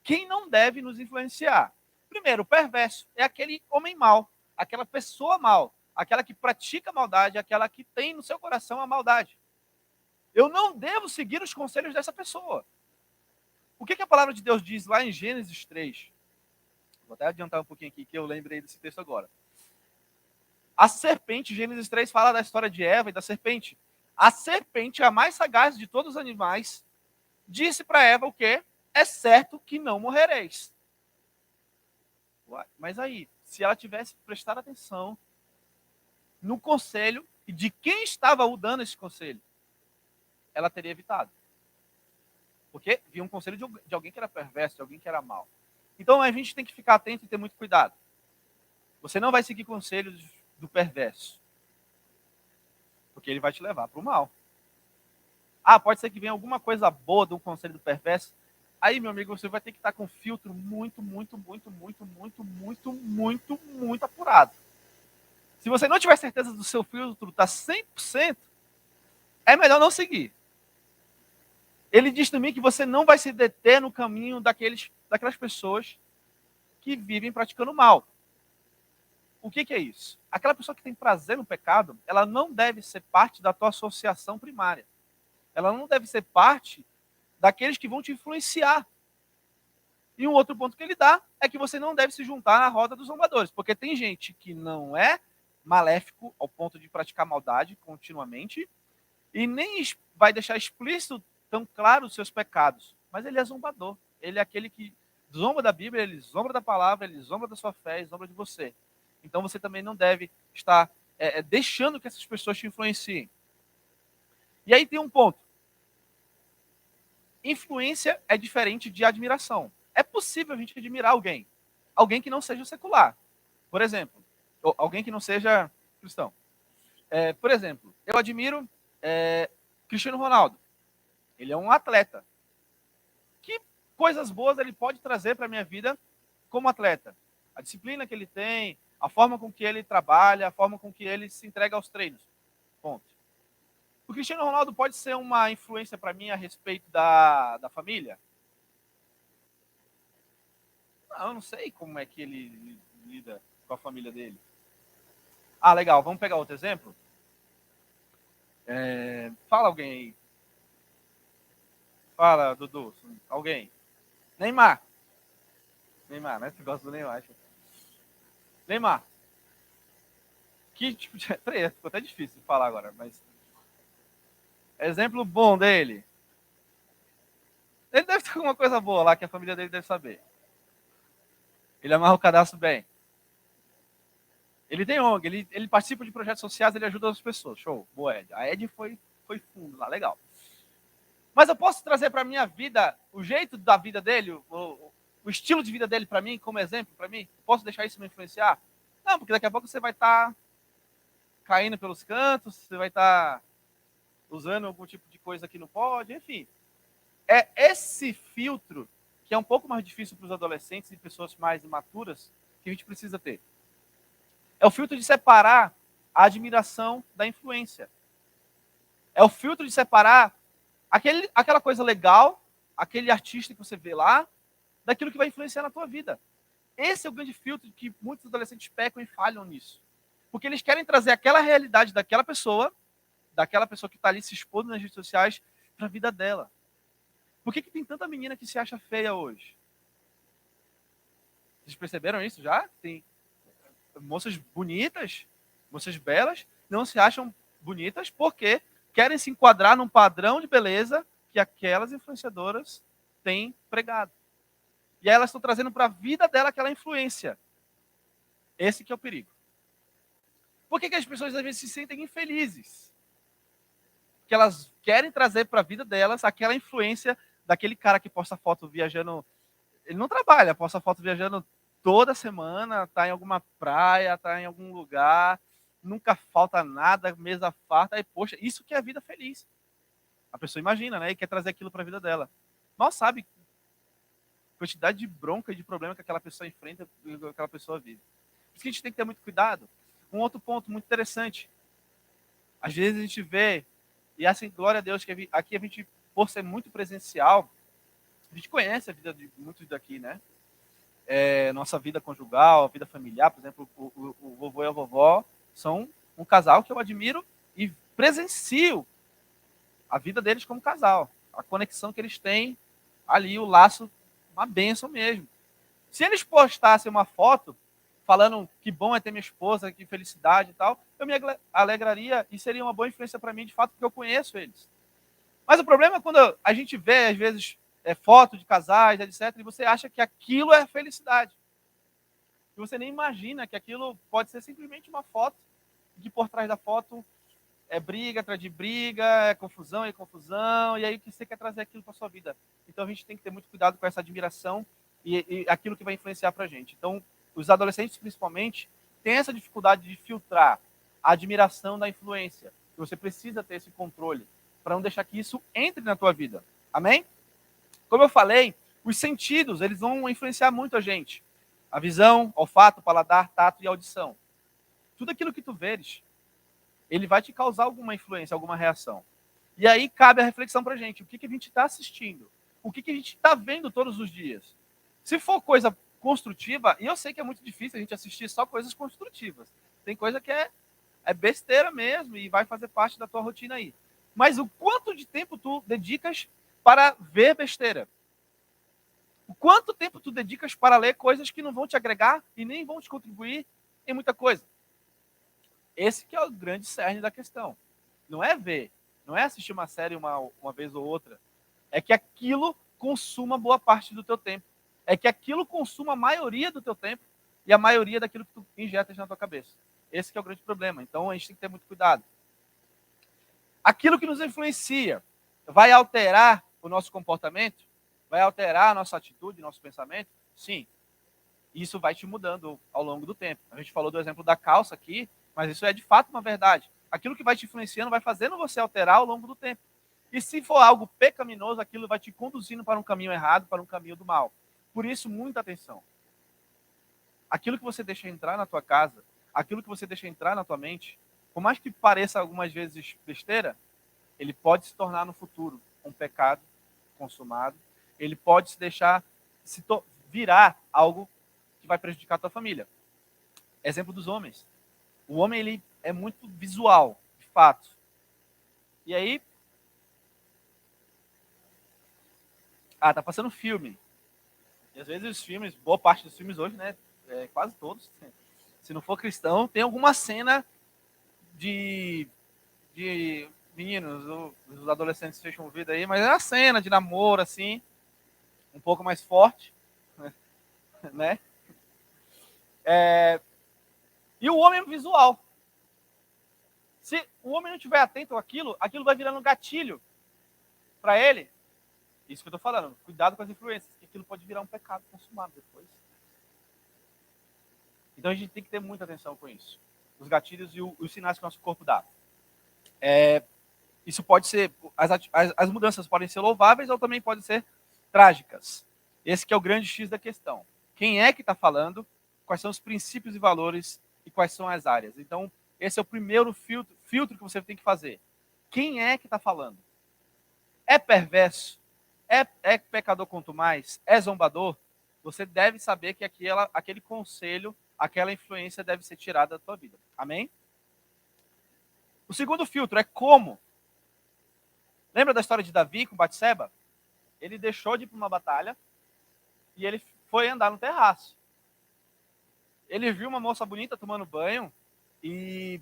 quem não deve nos influenciar. Primeiro, o perverso é aquele homem mau, aquela pessoa mau, aquela que pratica maldade, aquela que tem no seu coração a maldade. Eu não devo seguir os conselhos dessa pessoa. O que a palavra de Deus diz lá em Gênesis 3? Vou até adiantar um pouquinho aqui, que eu lembrei desse texto agora. A serpente, Gênesis 3 fala da história de Eva e da serpente. A serpente, a mais sagaz de todos os animais, disse para Eva o quê? É certo que não morrereis. Mas aí, se ela tivesse prestado atenção no conselho e de quem estava dando esse conselho, ela teria evitado. Porque havia um conselho de alguém que era perverso, de alguém que era mau. Então a gente tem que ficar atento e ter muito cuidado. Você não vai seguir conselhos do perverso, porque ele vai te levar para o mal. Pode ser que venha alguma coisa boa do conselho do perverso. Aí, meu amigo, você vai ter que estar com um filtro muito apurado. Se você não tiver certeza do seu filtro está 100%, é melhor não seguir. Ele diz também que você não vai se deter no caminho daquelas pessoas que vivem praticando mal. O que é isso? Aquela pessoa que tem prazer no pecado, ela não deve ser parte da tua associação primária. Ela não deve ser parte daqueles que vão te influenciar. E um outro ponto que ele dá é que você não deve se juntar na roda dos zombadores, porque tem gente que não é maléfico ao ponto de praticar maldade continuamente e nem vai deixar explícito tão claro os seus pecados, mas ele é zombador. Ele é aquele que zomba da Bíblia, ele zomba da palavra, ele zomba da sua fé, ele zomba de você. Então você também não deve estar deixando que essas pessoas te influenciem. E aí tem um ponto. Influência é diferente de admiração. É possível a gente admirar alguém que não seja secular. Por exemplo, ou alguém que não seja cristão. Por exemplo, eu admiro Cristiano Ronaldo. Ele é um atleta. Que coisas boas ele pode trazer para a minha vida como atleta? A disciplina que ele tem, a forma com que ele trabalha, a forma com que ele se entrega aos treinos. Ponto. O Cristiano Ronaldo pode ser uma influência para mim a respeito da família? Não, eu não sei como é que ele lida com a família dele. Legal. Vamos pegar outro exemplo? Fala alguém aí. Fala, Dudu. Alguém? Neymar. Neymar, né? Tu gosta do Neymar. Neymar. Que tipo de... Peraí, ficou até difícil de falar agora, mas... Exemplo bom dele. Ele deve ter alguma coisa boa lá que a família dele deve saber. Ele amarra o cadastro bem. Ele tem ONG, ele participa de projetos sociais, ele ajuda as pessoas. Show, boa, Ed. A Ed foi fundo lá, legal. Mas eu posso trazer para a minha vida o jeito da vida dele, o estilo de vida dele para mim, como exemplo para mim? Posso deixar isso me influenciar? Não, porque daqui a pouco você vai estar caindo pelos cantos, você vai estar usando algum tipo de coisa que não pode, enfim. É esse filtro que é um pouco mais difícil para os adolescentes e pessoas mais imaturas que a gente precisa ter. É o filtro de separar a admiração da influência. É o filtro de separar aquela coisa legal, aquele artista que você vê lá, daquilo que vai influenciar na tua vida. Esse é o grande filtro que muitos adolescentes pecam e falham nisso. Porque eles querem trazer aquela realidade daquela pessoa que está ali se expondo nas redes sociais, para a vida dela. Por que tem tanta menina que se acha feia hoje? Vocês perceberam isso já? Tem moças bonitas, moças belas, não se acham bonitas porque querem se enquadrar num padrão de beleza que aquelas influenciadoras têm pregado. E aí elas estão trazendo para a vida dela aquela influência. Esse que é o perigo. Por que as pessoas às vezes se sentem infelizes? Porque elas querem trazer para a vida delas aquela influência daquele cara que posta foto viajando. Ele não trabalha, posta foto viajando toda semana, está em alguma praia, está em algum lugar, nunca falta nada, mesa farta. Aí, poxa, isso que é a vida feliz. A pessoa imagina, né? E quer trazer aquilo para a vida dela. Mal sabe a quantidade de bronca e de problema que aquela pessoa enfrenta, que aquela pessoa vive. Por isso que a gente tem que ter muito cuidado. Um outro ponto muito interessante. Às vezes a gente vê, e assim, glória a Deus, que aqui a gente, por ser muito presencial, a gente conhece a vida de muitos daqui, né? Nossa vida conjugal, a vida familiar, por exemplo, o vovô e a vovó são um casal que eu admiro e presencio a vida deles como casal. A conexão que eles têm ali, o laço, uma bênção mesmo. Se eles postassem uma foto falando que bom é ter minha esposa, que felicidade e tal, eu me alegraria e seria uma boa influência para mim, de fato, porque eu conheço eles. Mas o problema é quando a gente vê, às vezes, foto de casais, etc., e você acha que aquilo é felicidade. E você nem imagina que aquilo pode ser simplesmente uma foto, que por trás da foto é briga atrás de briga, é confusão, e aí que você quer trazer aquilo para sua vida. Então a gente tem que ter muito cuidado com essa admiração e aquilo que vai influenciar para a gente. Então, os adolescentes, principalmente, têm essa dificuldade de filtrar a admiração da influência. E você precisa ter esse controle para não deixar que isso entre na tua vida. Amém? Como eu falei, os sentidos, eles vão influenciar muito a gente. A visão, olfato, paladar, tato e audição. Tudo aquilo que tu veres, ele vai te causar alguma influência, alguma reação. E aí cabe a reflexão para a gente. O que a gente está assistindo? O que a gente está vendo todos os dias? Se for coisa construtiva, e eu sei que é muito difícil a gente assistir só coisas construtivas. Tem coisa que é besteira mesmo e vai fazer parte da tua rotina aí. Mas o quanto de tempo tu dedicas para ver besteira? O quanto tempo tu dedicas para ler coisas que não vão te agregar e nem vão te contribuir em muita coisa? Esse que é o grande cerne da questão. Não é ver, não é assistir uma série uma vez ou outra. É que aquilo consuma boa parte do teu tempo. É que aquilo consuma a maioria do teu tempo e a maioria daquilo que tu injetas na tua cabeça. Esse que é o grande problema. Então a gente tem que ter muito cuidado. Aquilo que nos influencia vai alterar o nosso comportamento? Vai alterar a nossa atitude, nosso pensamento? Sim. Isso vai te mudando ao longo do tempo. A gente falou do exemplo da calça aqui, mas isso é de fato uma verdade. Aquilo que vai te influenciando vai fazendo você alterar ao longo do tempo. E se for algo pecaminoso, aquilo vai te conduzindo para um caminho errado, para um caminho do mal. Por isso, muita atenção. Aquilo que você deixa entrar na tua casa, aquilo que você deixa entrar na tua mente, por mais que pareça algumas vezes besteira, ele pode se tornar no futuro um pecado consumado. Ele pode se deixar virar algo que vai prejudicar a tua família. Exemplo dos homens. O homem, ele é muito visual, de fato. E aí, Ah, tá passando filme. E às vezes os filmes, boa parte dos filmes hoje, né? Quase todos, se não for cristão, tem alguma cena de meninos, os adolescentes fecham o ouvido aí, mas é uma cena de namoro, assim, um pouco mais forte, né? E o homem visual. Se o homem não estiver atento àquilo, aquilo vai virando um gatilho para ele. Isso que eu estou falando. Cuidado com as influências, que aquilo pode virar um pecado consumado depois. Então a gente tem que ter muita atenção com isso. Os gatilhos e os sinais que o nosso corpo dá. Isso pode ser... As mudanças podem ser louváveis ou também podem ser trágicas. Esse que é o grande X da questão. Quem é que está falando? Quais são os princípios e valores e quais são as áreas? Então, esse é o primeiro filtro que você tem que fazer. Quem é que está falando? É perverso? É pecador quanto mais? É zombador? Você deve saber que aquele conselho, aquela influência deve ser tirada da tua vida. Amém? O segundo filtro é como. Lembra da história de Davi com Batseba? Ele deixou de ir para uma batalha e ele foi andar no terraço. Ele viu uma moça bonita tomando banho e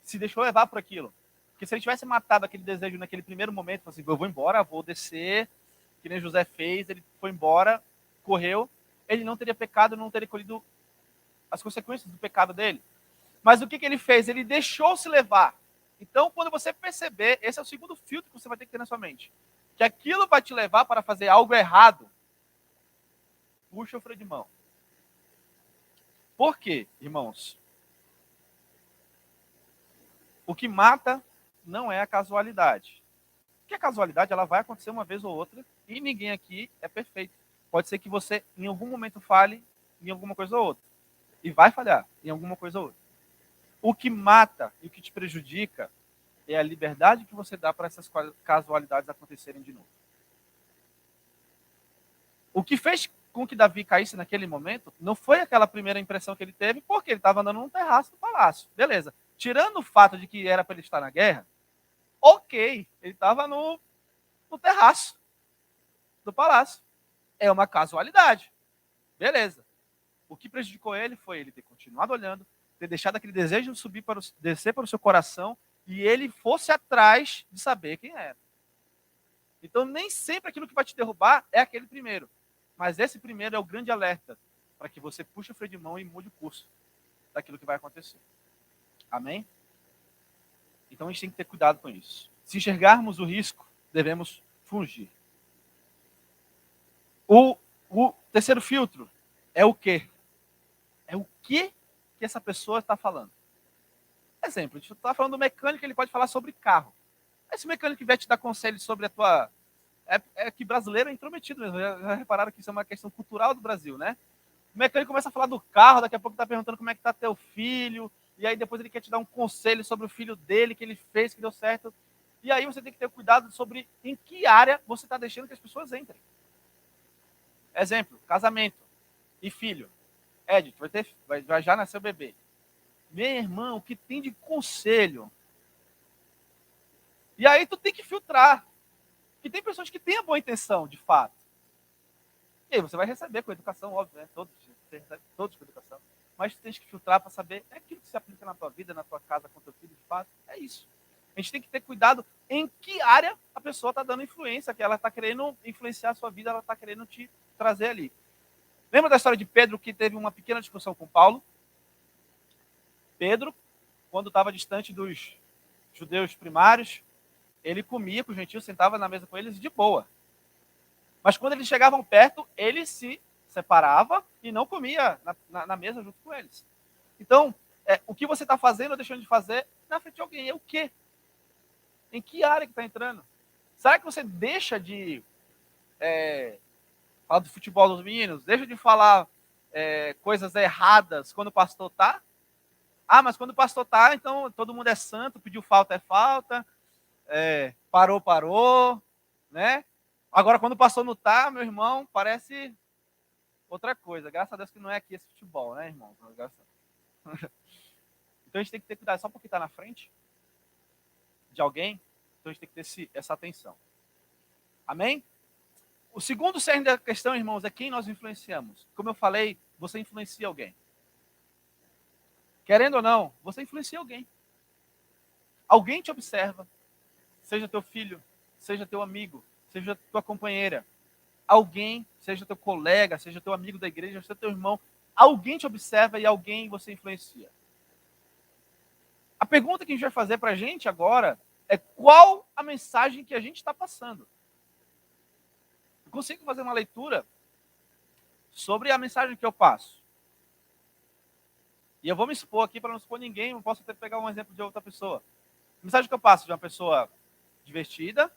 se deixou levar por aquilo. Porque se ele tivesse matado aquele desejo naquele primeiro momento, assim, eu vou embora, vou descer, que nem José fez, ele foi embora, correu, ele não teria pecado, não teria colhido as consequências do pecado dele. Mas o que ele fez? Ele deixou se levar. Então, quando você perceber, esse é o segundo filtro que você vai ter que ter na sua mente, que aquilo vai te levar para fazer algo errado, puxa o freio de mão. Por quê, irmãos? O que mata não é a casualidade. Porque a casualidade ela vai acontecer uma vez ou outra e ninguém aqui é perfeito. Pode ser que você, em algum momento, falhe em alguma coisa ou outra. E vai falhar em alguma coisa ou outra. O que mata e o que te prejudica é a liberdade que você dá para essas casualidades acontecerem de novo. O que fez com que Davi caísse naquele momento não foi aquela primeira impressão que ele teve, porque ele estava andando num terraço do palácio. Beleza. Tirando o fato de que era para ele estar na guerra, ok, ele estava no terraço do palácio. É uma casualidade. Beleza. O que prejudicou ele foi ele ter continuado olhando, ter deixado aquele desejo descer para o seu coração e ele fosse atrás de saber quem era. Então, nem sempre aquilo que vai te derrubar é aquele primeiro. Mas esse primeiro é o grande alerta para que você puxe o freio de mão e mude o curso daquilo que vai acontecer. Amém? Então, a gente tem que ter cuidado com isso. Se enxergarmos o risco, devemos fugir. O terceiro filtro é o quê? É o que essa pessoa está falando. Exemplo, a gente está falando do mecânico, ele pode falar sobre carro. Esse mecânico que vai te dar conselhos sobre a tua... É que brasileiro é intrometido mesmo. Já repararam que isso é uma questão cultural do Brasil, né? O mecânico começa a falar do carro, daqui a pouco está perguntando como é que está teu filho, e aí depois ele quer te dar um conselho sobre o filho dele, que ele fez, que deu certo. E aí você tem que ter cuidado sobre em que área você está deixando que as pessoas entrem. Exemplo, casamento e filho. Edith, vai já nascer o bebê. Meu irmão, o que tem de conselho? E aí tu tem que filtrar. Porque tem pessoas que têm a boa intenção, de fato. E aí você vai receber com educação, óbvio, né? Todos com educação. Mas tu tens que filtrar para saber, é aquilo que se aplica na tua vida, na tua casa, com teu filho, de fato. É isso. A gente tem que ter cuidado em que área a pessoa está dando influência, que ela está querendo influenciar a sua vida, ela está querendo te trazer ali. Lembra da história de Pedro, que teve uma pequena discussão com Paulo? Pedro, quando estava distante dos judeus primários, ele comia com os gentios, sentava na mesa com eles de boa. Mas quando eles chegavam perto, ele se separava e não comia na mesa junto com eles. Então, o que você está fazendo ou deixando de fazer na frente de alguém? É o quê? Em que área que está entrando? Será que você deixa de falar do futebol dos meninos? Deixa de falar coisas erradas quando o pastor está? Ah, mas quando o pastor está, então todo mundo é santo, pediu falta é falta, parou, né? Agora, quando o pastor não está, meu irmão, parece outra coisa. Graças a Deus que não é aqui esse futebol, né, irmão? Então a gente tem que ter cuidado. Só porque está na frente de alguém, então a gente tem que ter essa atenção. Amém? O segundo cerne da questão, irmãos, é quem nós influenciamos. Como eu falei, você influencia alguém. Querendo ou não, você influencia alguém. Alguém te observa, seja teu filho, seja teu amigo, seja tua companheira. Alguém, seja teu colega, seja teu amigo da igreja, seja teu irmão, alguém te observa e alguém você influencia. A pergunta que a gente vai fazer para a gente agora é qual a mensagem que a gente está passando. Eu consigo fazer uma leitura sobre a mensagem que eu passo. E eu vou me expor aqui para não expor ninguém, eu posso até pegar um exemplo de outra pessoa. A mensagem que eu passo de uma pessoa divertida,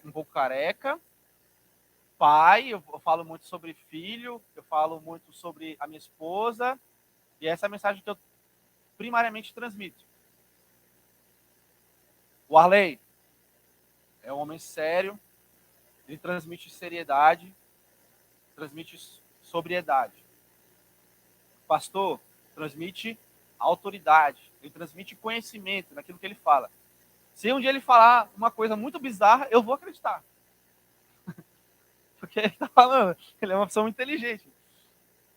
um pouco careca, pai, eu falo muito sobre filho, eu falo muito sobre a minha esposa, e essa é a mensagem que eu primariamente transmito. O Arley é um homem sério, ele transmite seriedade, transmite sobriedade. O pastor transmite autoridade, ele transmite conhecimento naquilo que ele fala. Se um dia ele falar uma coisa muito bizarra, eu vou acreditar. Porque ele está falando, ele é uma pessoa muito inteligente.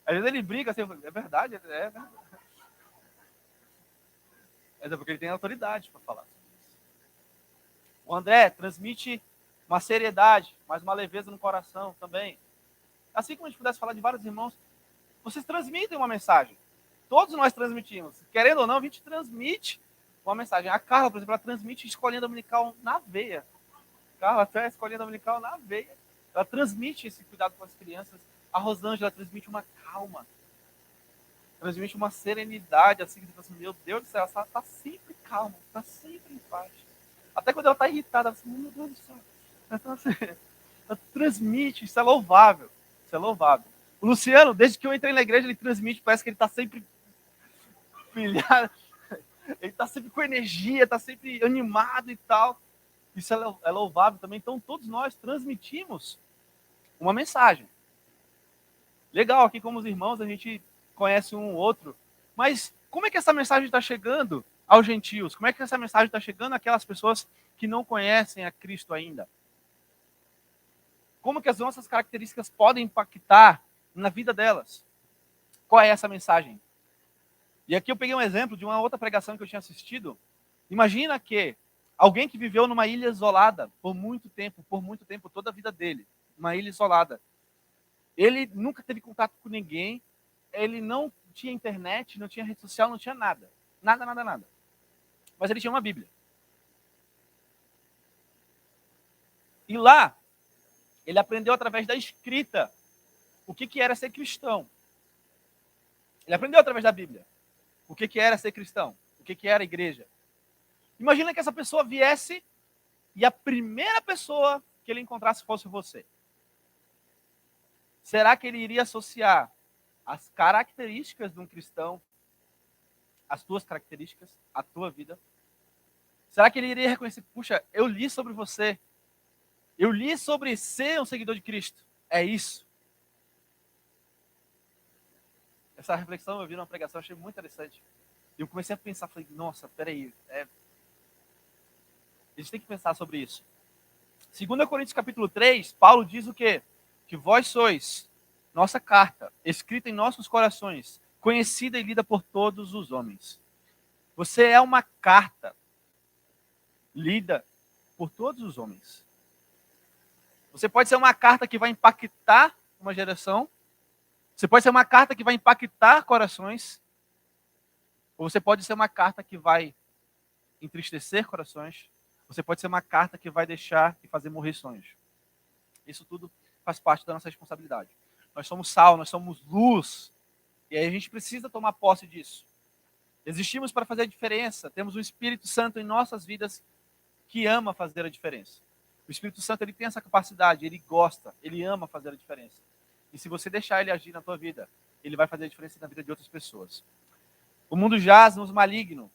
Às vezes ele brinca assim, é verdade, é verdade. Mas é porque ele tem autoridade para falar. O André transmite uma seriedade, mas uma leveza no coração também. Assim como a gente pudesse falar de vários irmãos, vocês transmitem uma mensagem. Todos nós transmitimos. Querendo ou não, a gente transmite uma mensagem. A Carla, por exemplo, ela transmite escolinha dominical na veia. A Carla até escolinha dominical na veia. Ela transmite esse cuidado com as crianças. A Rosângela transmite uma calma. Transmite uma serenidade, assim, que você fala assim, meu Deus do céu, ela está sempre calma, está sempre em paz. Até quando ela está irritada, ela fala assim, meu Deus do céu. Ela transmite, isso é louvável. Isso é louvável. O Luciano, desde que eu entrei na igreja, ele transmite, parece que ele está sempre pilhado, ele está sempre com energia, está sempre animado e tal. Isso é louvável também. Então, todos nós transmitimos uma mensagem. Legal, aqui como os irmãos, a gente conhece um ou outro. Mas como é que essa mensagem está chegando aos gentios? Como é que essa mensagem está chegando àquelas pessoas que não conhecem a Cristo ainda? Como que as nossas características podem impactar na vida delas? Qual é essa mensagem? E aqui eu peguei um exemplo de uma outra pregação que eu tinha assistido. Imagina que alguém que viveu numa ilha isolada por muito tempo, toda a vida dele, uma ilha isolada. Ele nunca teve contato com ninguém, ele não tinha internet, não tinha rede social, não tinha nada. Nada. Mas ele tinha uma Bíblia. E lá, ele aprendeu através da escrita o que era ser cristão. Ele aprendeu através da Bíblia o que era ser cristão, o que era a igreja. Imagina que essa pessoa viesse e a primeira pessoa que ele encontrasse fosse você. Será que ele iria associar as características de um cristão, as tuas características, a tua vida? Será que ele iria reconhecer, puxa, eu li sobre você, eu li sobre ser um seguidor de Cristo, é isso? Essa reflexão eu vi numa pregação, achei muito interessante. E eu comecei a pensar, falei, nossa, peraí, a gente tem que pensar sobre isso. 2 Coríntios capítulo 3, Paulo diz o quê? Que vós sois nossa carta, escrita em nossos corações, conhecida e lida por todos os homens. Você é uma carta lida por todos os homens. Você pode ser uma carta que vai impactar uma geração. Você pode ser uma carta que vai impactar corações. Ou você pode ser uma carta que vai entristecer corações. Você pode ser uma carta que vai deixar e fazer morrer sonhos. Isso tudo faz parte da nossa responsabilidade. Nós somos sal, nós somos luz. E aí a gente precisa tomar posse disso. Existimos para fazer a diferença. Temos o Espírito Santo em nossas vidas que ama fazer a diferença. O Espírito Santo, ele tem essa capacidade, ele gosta, ele ama fazer a diferença. E se você deixar ele agir na tua vida, ele vai fazer a diferença na vida de outras pessoas. O mundo jaz no maligno.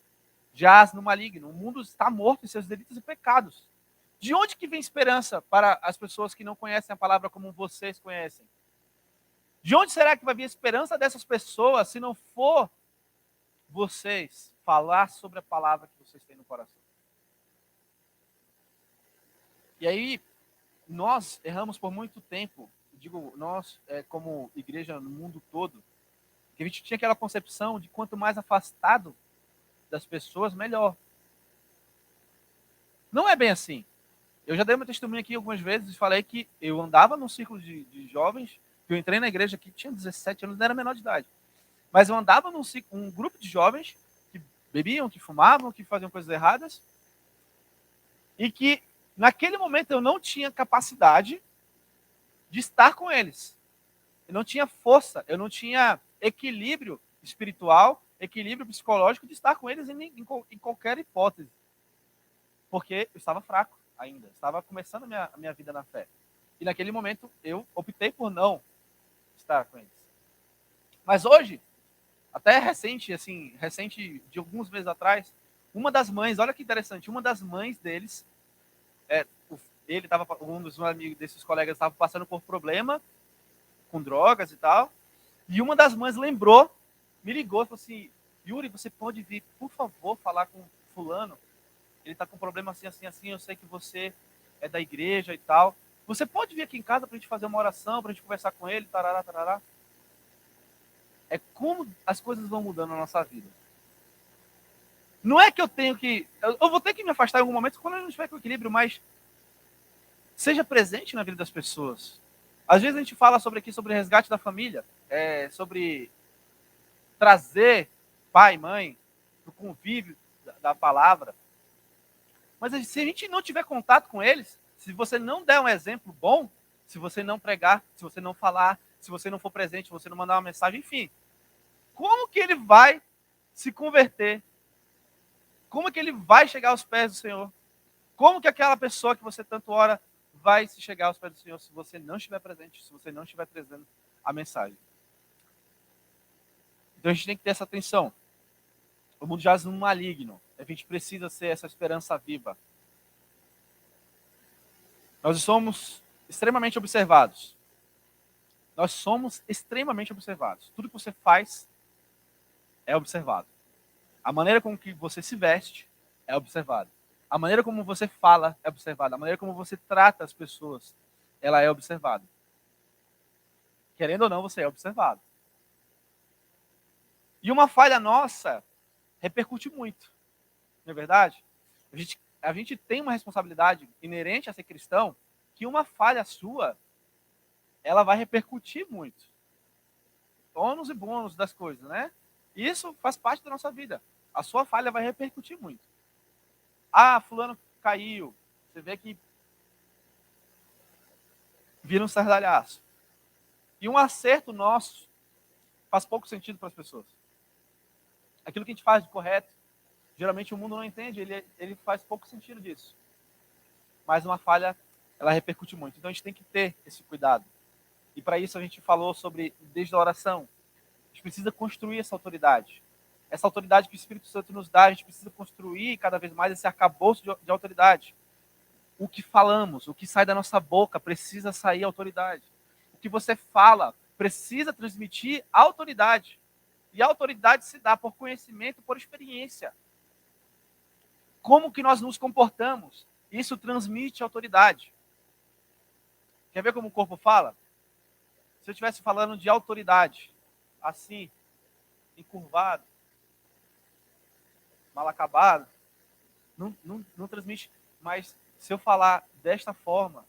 O mundo está morto em seus delitos e pecados. De onde que vem esperança para as pessoas que não conhecem a palavra como vocês conhecem? De onde será que vai vir a esperança dessas pessoas se não for vocês falar sobre a palavra que vocês têm no coração? E aí, nós erramos por muito tempo, digo nós como igreja no mundo todo, que a gente tinha aquela concepção de quanto mais afastado das pessoas, melhor. Não é bem assim. Eu já dei meu testemunho aqui algumas vezes e falei que eu andava num círculo de jovens, que eu entrei na igreja aqui, tinha 17 anos, não era menor de idade. Mas eu andava num um grupo de jovens que bebiam, que fumavam, que faziam coisas erradas, e que naquele momento eu não tinha capacidade de estar com eles. Eu não tinha força, eu não tinha equilíbrio espiritual, equilíbrio psicológico de estar com eles em qualquer hipótese. Porque eu estava fraco ainda, estava começando a minha vida na fé. E naquele momento eu optei por não estar com eles. Mas hoje, até recente de alguns meses atrás, uma das mães, olha que interessante, uma das mães deles, um dos amigos desses colegas estava passando por problema com drogas e tal, e uma das mães me ligou e falou assim: Yuri, você pode vir, por favor, falar com fulano? Ele está com problema assim, assim, assim, eu sei que você é da igreja e tal. Você pode vir aqui em casa para a gente fazer uma oração, para a gente conversar com ele, tarará, tarará. É como as coisas vão mudando na nossa vida. Não é que eu tenho que... Eu vou ter que me afastar em algum momento quando eu não estiver com equilíbrio, mas seja presente na vida das pessoas. Às vezes a gente fala sobre resgate da família, sobre trazer pai e mãe para o convívio da palavra. Mas se a gente não tiver contato com eles, se você não der um exemplo bom, se você não pregar, se você não falar, se você não for presente, se você não mandar uma mensagem, enfim, como que ele vai se converter? Como que ele vai chegar aos pés do Senhor? Como que aquela pessoa que você tanto ora vai se chegar aos pés do Senhor se você não estiver presente, se você não estiver trazendo a mensagem? Então a gente tem que ter essa atenção. O mundo jaz no maligno. A gente precisa ser essa esperança viva. Nós somos extremamente observados. Nós somos extremamente observados. Tudo que você faz é observado. A maneira com que você se veste é observada. A maneira como você fala é observada. A maneira como você trata as pessoas, ela é observada. Querendo ou não, você é observado. E uma falha nossa repercute muito. Não é verdade? A gente tem uma responsabilidade inerente a ser cristão, que uma falha sua, ela vai repercutir muito. Ônus e bônus das coisas, né? Isso faz parte da nossa vida. A sua falha vai repercutir muito. Ah, fulano caiu. Você vê que vira um sardalhaço. E um acerto nosso faz pouco sentido para as pessoas. Aquilo que a gente faz de correto, geralmente o mundo não entende, ele faz pouco sentido disso. Mas uma falha, ela repercute muito. Então a gente tem que ter esse cuidado. E para isso a gente falou sobre, desde a oração, a gente precisa construir essa autoridade. Essa autoridade que o Espírito Santo nos dá, a gente precisa construir cada vez mais esse arcabouço de autoridade. O que falamos, o que sai da nossa boca, precisa sair autoridade. O que você fala, precisa transmitir autoridade. E a autoridade se dá por conhecimento, por experiência. Como que nós nos comportamos? Isso transmite autoridade. Quer ver como o corpo fala? Se eu estivesse falando de autoridade, assim, encurvado, mal acabado, não transmite. Mas se eu falar desta forma,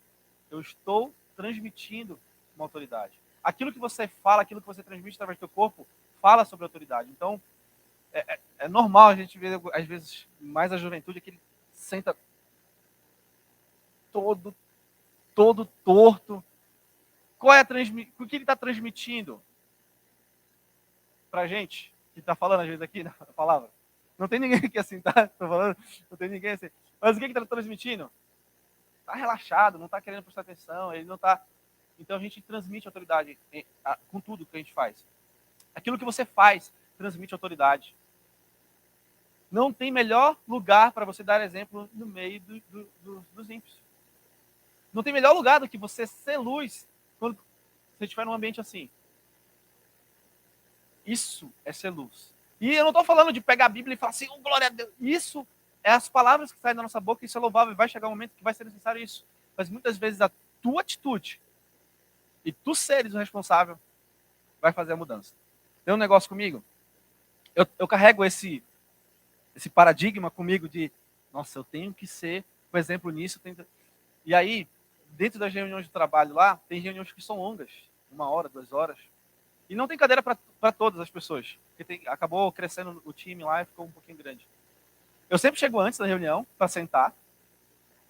eu estou transmitindo uma autoridade. Aquilo que você fala, aquilo que você transmite através do seu corpo, fala sobre autoridade. Então, é normal a gente ver, às vezes, mais a juventude, que ele senta todo torto. O que ele está transmitindo pra gente, que está falando às vezes aqui na palavra? Não tem ninguém aqui assim, tá? Tô falando, não tem ninguém assim. Mas o que ele está transmitindo? Está relaxado, não está querendo prestar atenção, ele não está... Então a gente transmite autoridade com tudo que a gente faz. Aquilo que você faz transmite autoridade. Não tem melhor lugar para você dar exemplo no meio dos ímpios. Não tem melhor lugar do que você ser luz quando você estiver num ambiente assim. Isso é ser luz. E eu não estou falando de pegar a Bíblia e falar assim, oh, glória a Deus. Isso é as palavras que saem da nossa boca, isso é louvável. Vai chegar um momento que vai ser necessário isso. Mas muitas vezes tua atitude e tu seres o responsável vai fazer a mudança. Tem um negócio comigo, eu carrego esse paradigma comigo de, nossa, eu tenho que ser um exemplo nisso. E aí, dentro das reuniões de trabalho lá, tem reuniões que são longas, 1 hora, 2 horas, e não tem cadeira para todas as pessoas, porque acabou crescendo o time lá e ficou um pouquinho grande. Eu sempre chego antes da reunião para sentar,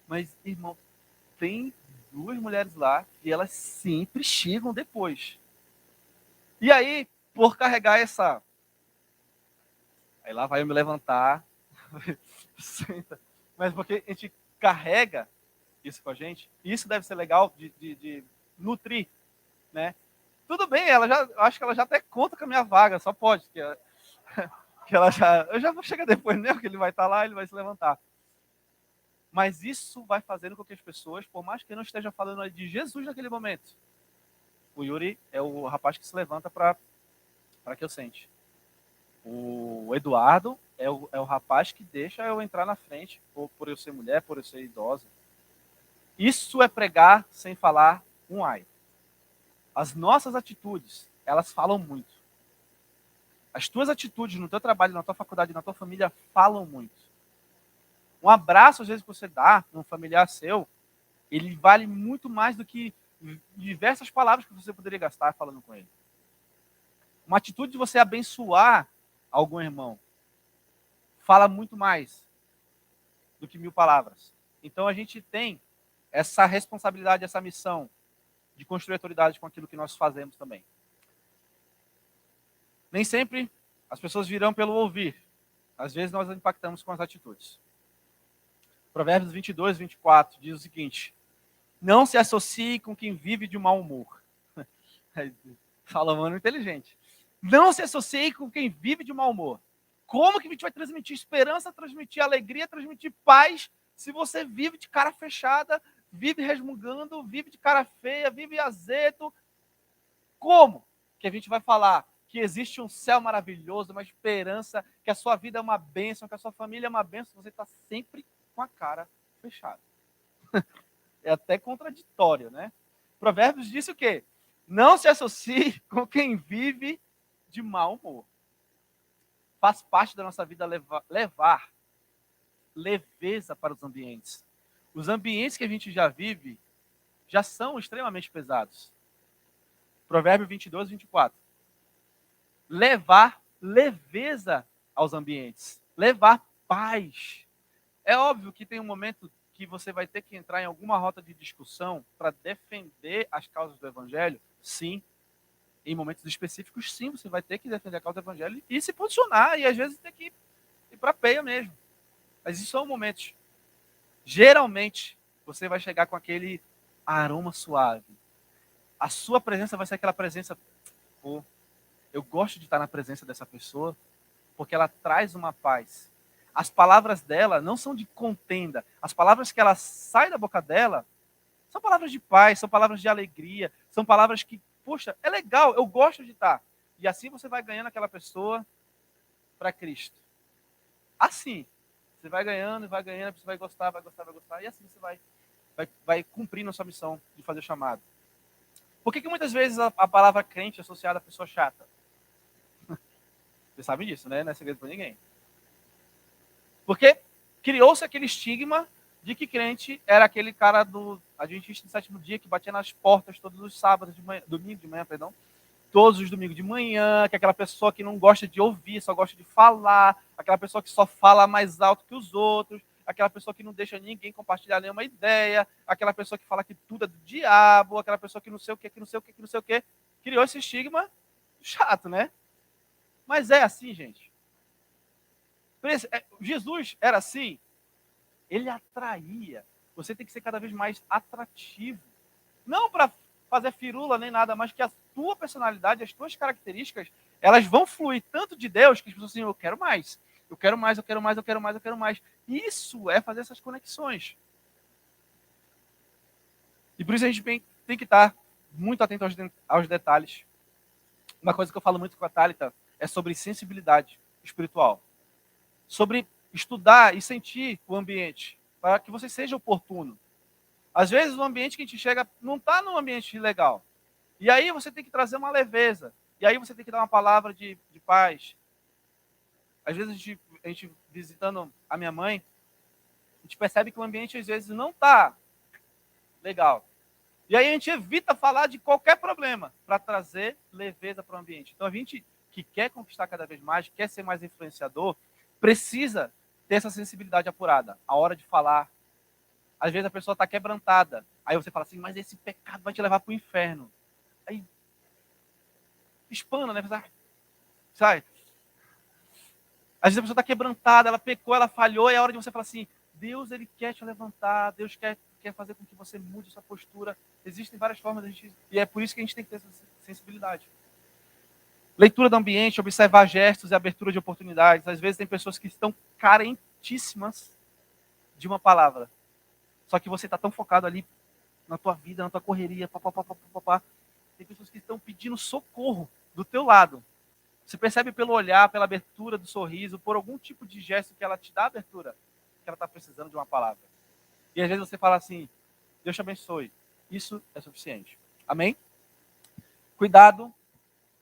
mas, irmão, tem 2 mulheres lá e elas sempre chegam depois. E aí, por carregar essa... Aí lá vai eu me levantar, senta. Mas porque a gente carrega isso com a gente, e isso deve ser legal de nutrir, né? Tudo bem, acho que ela já até conta com a minha vaga, só pode, eu já vou chegar depois mesmo, que ele vai estar lá, ele vai se levantar. Mas isso vai fazendo com que as pessoas, por mais que eu não esteja falando de Jesus naquele momento, o Yuri é o rapaz que se levanta para que eu sente. O Eduardo é o rapaz que deixa eu entrar na frente, por eu ser mulher, por eu ser idosa. Isso é pregar sem falar um ai. As nossas atitudes, elas falam muito. As tuas atitudes no teu trabalho, na tua faculdade, na tua família, falam muito. Um abraço, às vezes, que você dá num familiar seu, ele vale muito mais do que diversas palavras que você poderia gastar falando com ele. Uma atitude de você abençoar algum irmão fala muito mais do que 1000 palavras. Então a gente tem essa responsabilidade, essa missão de construir autoridade com aquilo que nós fazemos também. Nem sempre as pessoas virão pelo ouvir. Às vezes nós impactamos com as atitudes. Provérbios 22, 24 diz o seguinte: não se associe com quem vive de mau humor. Salomão é inteligente. Não se associe com quem vive de mau humor. Como que a gente vai transmitir esperança, transmitir alegria, transmitir paz, se você vive de cara fechada, vive resmungando, vive de cara feia, vive azedo? Como que a gente vai falar que existe um céu maravilhoso, uma esperança, que a sua vida é uma bênção, que a sua família é uma bênção, se você está sempre com a cara fechada? É até contraditório, né? Provérbios diz o quê? Não se associe com quem vive de mau humor. Faz parte da nossa vida levar leveza para os ambientes. Os ambientes que a gente já vive já são extremamente pesados. Provérbio 22, 24. Levar leveza aos ambientes. Levar paz. É óbvio que tem um momento que você vai ter que entrar em alguma rota de discussão para defender as causas do evangelho. Sim. Em momentos específicos, sim, você vai ter que defender a causa do evangelho e se posicionar, e às vezes ter que ir para a peia mesmo. Mas isso são momentos. Geralmente, você vai chegar com aquele aroma suave. A sua presença vai ser aquela presença, pô, eu gosto de estar na presença dessa pessoa, porque ela traz uma paz. As palavras dela não são de contenda. As palavras que ela sai da boca dela são palavras de paz, são palavras de alegria, são palavras que, poxa, é legal, eu gosto de estar. E assim você vai ganhando aquela pessoa para Cristo. Assim, você vai ganhando, você vai gostar, e assim você vai cumprindo a sua missão de fazer o chamado. Por que muitas vezes a palavra crente é associada à pessoa chata? Vocês sabem disso, né? Não é segredo para ninguém. Porque criou-se aquele estigma de que crente era aquele cara do adventista do 7º dia que batia nas portas todos os sábados de manhã, todos os domingos de manhã, que é aquela pessoa que não gosta de ouvir, só gosta de falar, aquela pessoa que só fala mais alto que os outros, aquela pessoa que não deixa ninguém compartilhar nenhuma ideia, aquela pessoa que fala que tudo é do diabo, aquela pessoa que não sei o que, criou esse estigma chato, né? Mas é assim, gente. Jesus era assim. Ele atraía. Você tem que ser cada vez mais atrativo. Não para fazer firula nem nada, mas que a tua personalidade, as tuas características, elas vão fluir tanto de Deus que as pessoas assim, eu quero mais. Eu quero mais, eu quero mais, eu quero mais, eu quero mais. Isso é fazer essas conexões. E por isso a gente tem que estar muito atento aos detalhes. Uma coisa que eu falo muito com a Thalita é sobre sensibilidade espiritual. Sobre estudar e sentir o ambiente, para que você seja oportuno. Às vezes o ambiente que a gente chega não está num ambiente legal. E aí você tem que trazer uma leveza. E aí você tem que dar uma palavra de paz. Às vezes a gente visitando a minha mãe, a gente percebe que o ambiente às vezes não está legal. E aí a gente evita falar de qualquer problema para trazer leveza para o ambiente. Então a gente que quer conquistar cada vez mais, quer ser mais influenciador, precisa ter essa sensibilidade apurada. A hora de falar. Às vezes a pessoa está quebrantada. Aí você fala assim, mas esse pecado vai te levar para o inferno. Aí espana, né? Sai. Às vezes a pessoa está quebrantada, ela pecou, ela falhou, e é a hora de você falar assim, Deus, ele quer te levantar, Deus quer fazer com que você mude sua postura. Existem várias formas, e é por isso que a gente tem que ter essa sensibilidade. Leitura do ambiente, observar gestos e abertura de oportunidades. Às vezes tem pessoas que estão carentíssimas de uma palavra. Só que você está tão focado ali na tua vida, na tua correria, papapá. Tem pessoas que estão pedindo socorro do teu lado. Você percebe pelo olhar, pela abertura do sorriso, por algum tipo de gesto que ela te dá abertura, que ela está precisando de uma palavra. E às vezes você fala assim, Deus te abençoe. Isso é suficiente. Amém? Cuidado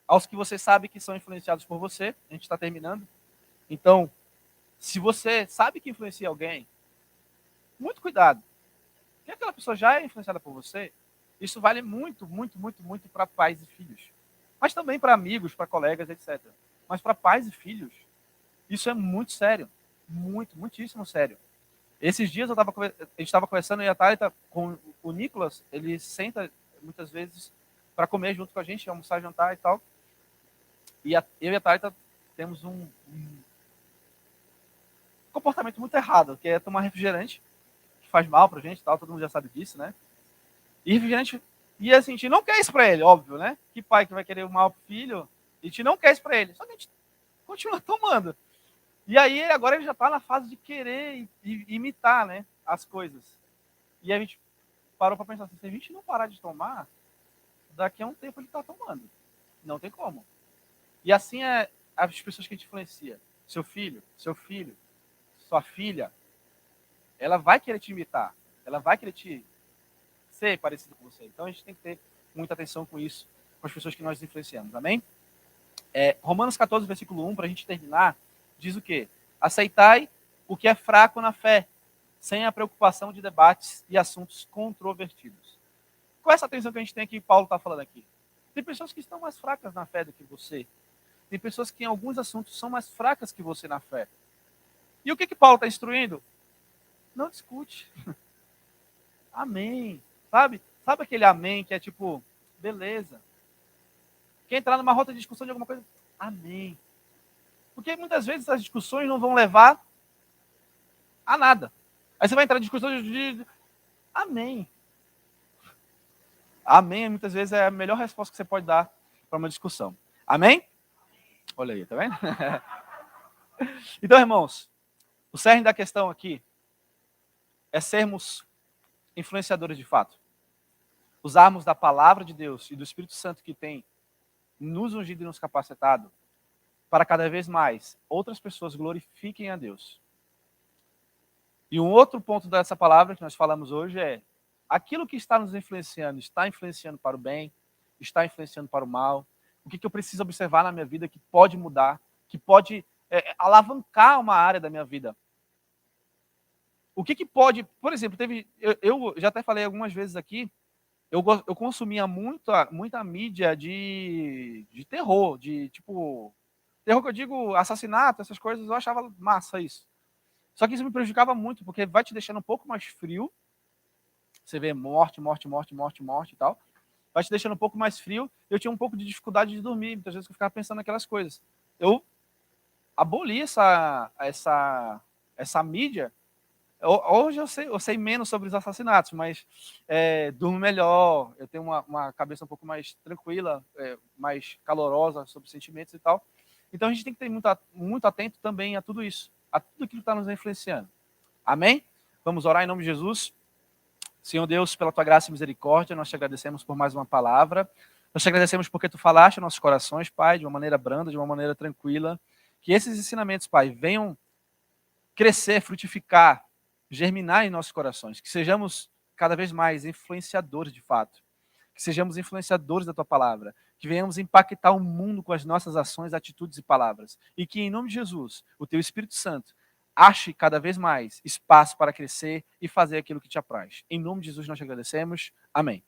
aos que você sabe que são influenciados por você. A gente está terminando. Então, se você sabe que influencia alguém, muito cuidado. Porque aquela pessoa já é influenciada por você, isso vale muito, muito, muito, muito para pais e filhos. Mas também para amigos, para colegas, etc. Mas para pais e filhos, isso é muito sério. Muito, muitíssimo sério. Esses dias a gente estava conversando e a Thalita com o Nicolas, ele senta muitas vezes para comer junto com a gente, almoçar, jantar e tal. E eu e a Thalita temos um comportamento muito errado, que é tomar refrigerante, que faz mal pra gente e tal, todo mundo já sabe disso, né? E refrigerante, e assim, a gente não quer isso pra ele, óbvio, né? Que pai que vai querer o mal pro filho, a gente não quer isso pra ele, só que a gente continua tomando. E aí, agora ele já tá na fase de querer imitar, né, as coisas. E a gente parou pra pensar assim, se a gente não parar de tomar, daqui a um tempo ele tá tomando. Não tem como. E assim é as pessoas que a gente influencia. Seu filho, sua filha, ela vai querer te imitar. Ela vai querer ser parecido com você. Então a gente tem que ter muita atenção com isso, com as pessoas que nós influenciamos. Amém? Romanos 14, versículo 1, para a gente terminar, diz o quê? Aceitai o que é fraco na fé, sem a preocupação de debates e assuntos controvertidos. Qual é essa atenção que a gente tem aqui, Paulo está falando aqui? Tem pessoas que estão mais fracas na fé do que você. Tem pessoas que em alguns assuntos são mais fracas que você na fé. E o que Paulo está instruindo? Não discute. Amém. Sabe aquele amém que é tipo, beleza. Quer entrar numa rota de discussão de alguma coisa? Amém. Porque muitas vezes as discussões não vão levar a nada. Aí você vai entrar em discussão de amém. Amém, muitas vezes, é a melhor resposta que você pode dar para uma discussão. Amém? Olha aí, tá vendo? Então, irmãos, o cerne da questão aqui é sermos influenciadores de fato. Usarmos da palavra de Deus e do Espírito Santo que tem nos ungido e nos capacitado para cada vez mais outras pessoas glorifiquem a Deus. E um outro ponto dessa palavra que nós falamos hoje é aquilo que está nos influenciando, está influenciando para o bem, está influenciando para o mal. O que eu preciso observar na minha vida que pode mudar, que pode alavancar uma área da minha vida. O que pode... Por exemplo, eu já até falei algumas vezes aqui, eu consumia muita mídia de terror, de tipo... Terror que eu digo, assassinato, essas coisas, eu achava massa isso. Só que isso me prejudicava muito, porque vai te deixando um pouco mais frio. Você vê morte e tal. Vai te deixando um pouco mais frio. Eu tinha um pouco de dificuldade de dormir. Muitas vezes eu ficava pensando naquelas coisas. Eu aboli essa mídia. Hoje eu sei menos sobre os assassinatos, mas durmo melhor. Eu tenho uma cabeça um pouco mais tranquila, mais calorosa sobre sentimentos e tal. Então a gente tem que ter muito atento também a tudo isso, a tudo aquilo que está nos influenciando. Amém? Vamos orar em nome de Jesus. Senhor Deus, pela tua graça e misericórdia, nós te agradecemos por mais uma palavra. Nós te agradecemos porque tu falaste aos nossos corações, Pai, de uma maneira branda, de uma maneira tranquila. Que esses ensinamentos, Pai, venham crescer, frutificar, germinar em nossos corações. Que sejamos cada vez mais influenciadores de fato. Que sejamos influenciadores da tua palavra, que venhamos impactar o mundo com as nossas ações, atitudes e palavras. E que, em nome de Jesus, o teu Espírito Santo ache cada vez mais espaço para crescer e fazer aquilo que te apraz. Em nome de Jesus nós te agradecemos. Amém.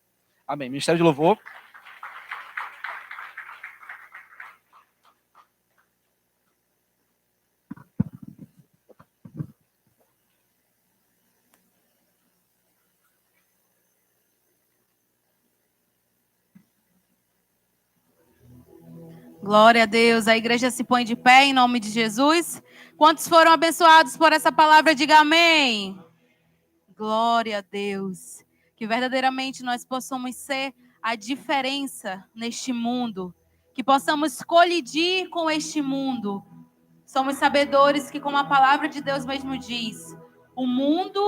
Amém. Ministério de Louvor. Glória a Deus. A igreja se põe de pé em nome de Jesus. Quantos foram abençoados por essa palavra? Diga amém. Glória a Deus. Que verdadeiramente nós possamos ser a diferença neste mundo. Que possamos colidir com este mundo. Somos sabedores que, como a palavra de Deus mesmo diz, o mundo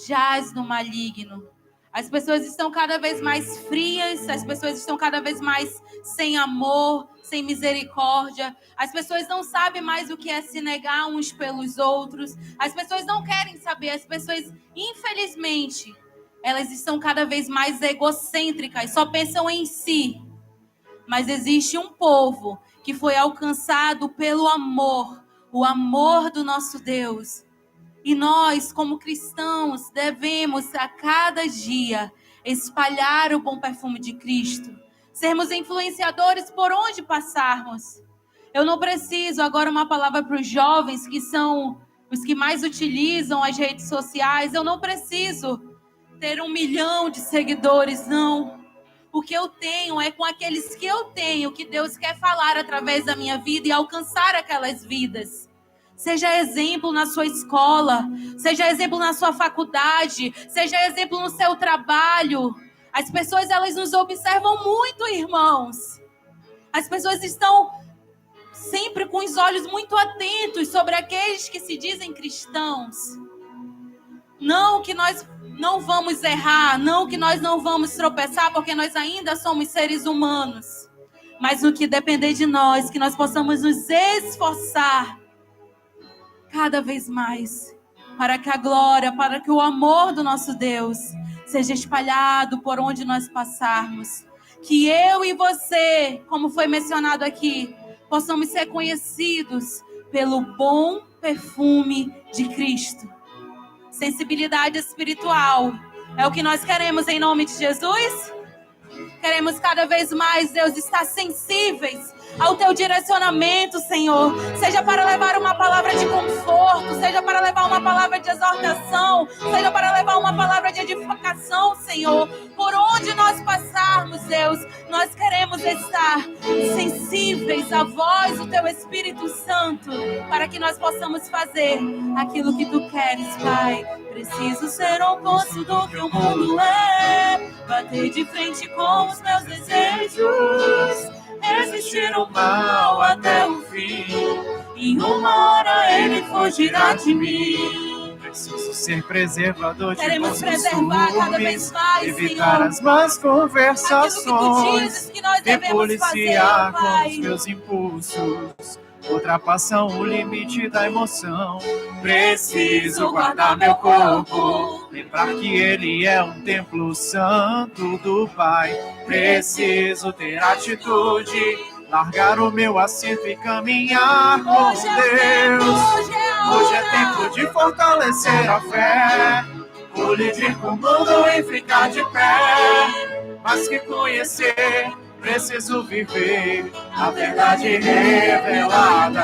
jaz no maligno. As pessoas estão cada vez mais frias, as pessoas estão cada vez mais sem amor, sem misericórdia. As pessoas não sabem mais o que é se negar uns pelos outros. As pessoas não querem saber. As pessoas, infelizmente, elas estão cada vez mais egocêntricas, só pensam em si. Mas existe um povo que foi alcançado pelo amor, o amor do nosso Deus. E nós, como cristãos, devemos a cada dia espalhar o bom perfume de Cristo. Sermos influenciadores por onde passarmos. Eu não preciso agora uma palavra para os jovens, que são os que mais utilizam as redes sociais. Eu não preciso ter 1 milhão de seguidores, não. O que eu tenho é com aqueles que eu tenho, que Deus quer falar através da minha vida e alcançar aquelas vidas. Seja exemplo na sua escola, seja exemplo na sua faculdade, seja exemplo no seu trabalho. As pessoas, elas nos observam muito, irmãos. As pessoas estão sempre com os olhos muito atentos sobre aqueles que se dizem cristãos. Não que nós não vamos errar, não que nós não vamos tropeçar, porque nós ainda somos seres humanos. Mas no que depender de nós, que nós possamos nos esforçar cada vez mais, para que a glória, para que o amor do nosso Deus seja espalhado por onde nós passarmos. Que eu e você, como foi mencionado aqui, possamos ser conhecidos pelo bom perfume de Cristo. Sensibilidade espiritual é o que nós queremos em nome de Jesus. Queremos cada vez mais, Deus, estar sensíveis ao teu direcionamento, Senhor. Seja para levar uma palavra de conforto, seja para levar uma palavra de exortação, seja para levar uma palavra de edificação, Senhor. Por onde nós passarmos, Deus, nós queremos estar sensíveis à voz do teu Espírito Santo, para que nós possamos fazer aquilo que tu queres, Pai. Preciso ser o oposto do que o mundo é, bater de frente com os meus desejos, resistir ao mal até o fim, e uma hora ele fugirá de mim. Preciso ser preservador de Queremos preservar cada vez mais, evitar Senhor, as más aquilo que tu conversações, dizes que nós me devemos fazer, policiar com Pai. os meus impulsos, ultrapassam o limite da emoção. Preciso guardar meu corpo, lembrar que ele é um templo santo do Pai. Preciso ter atitude, largar o meu assento e caminhar com Hoje é o tempo, Deus. hoje é a Hoje é hora. tempo de fortalecer a fé, colidir com o mundo e ficar de pé. Mas que conhecer, preciso viver a verdade revelada.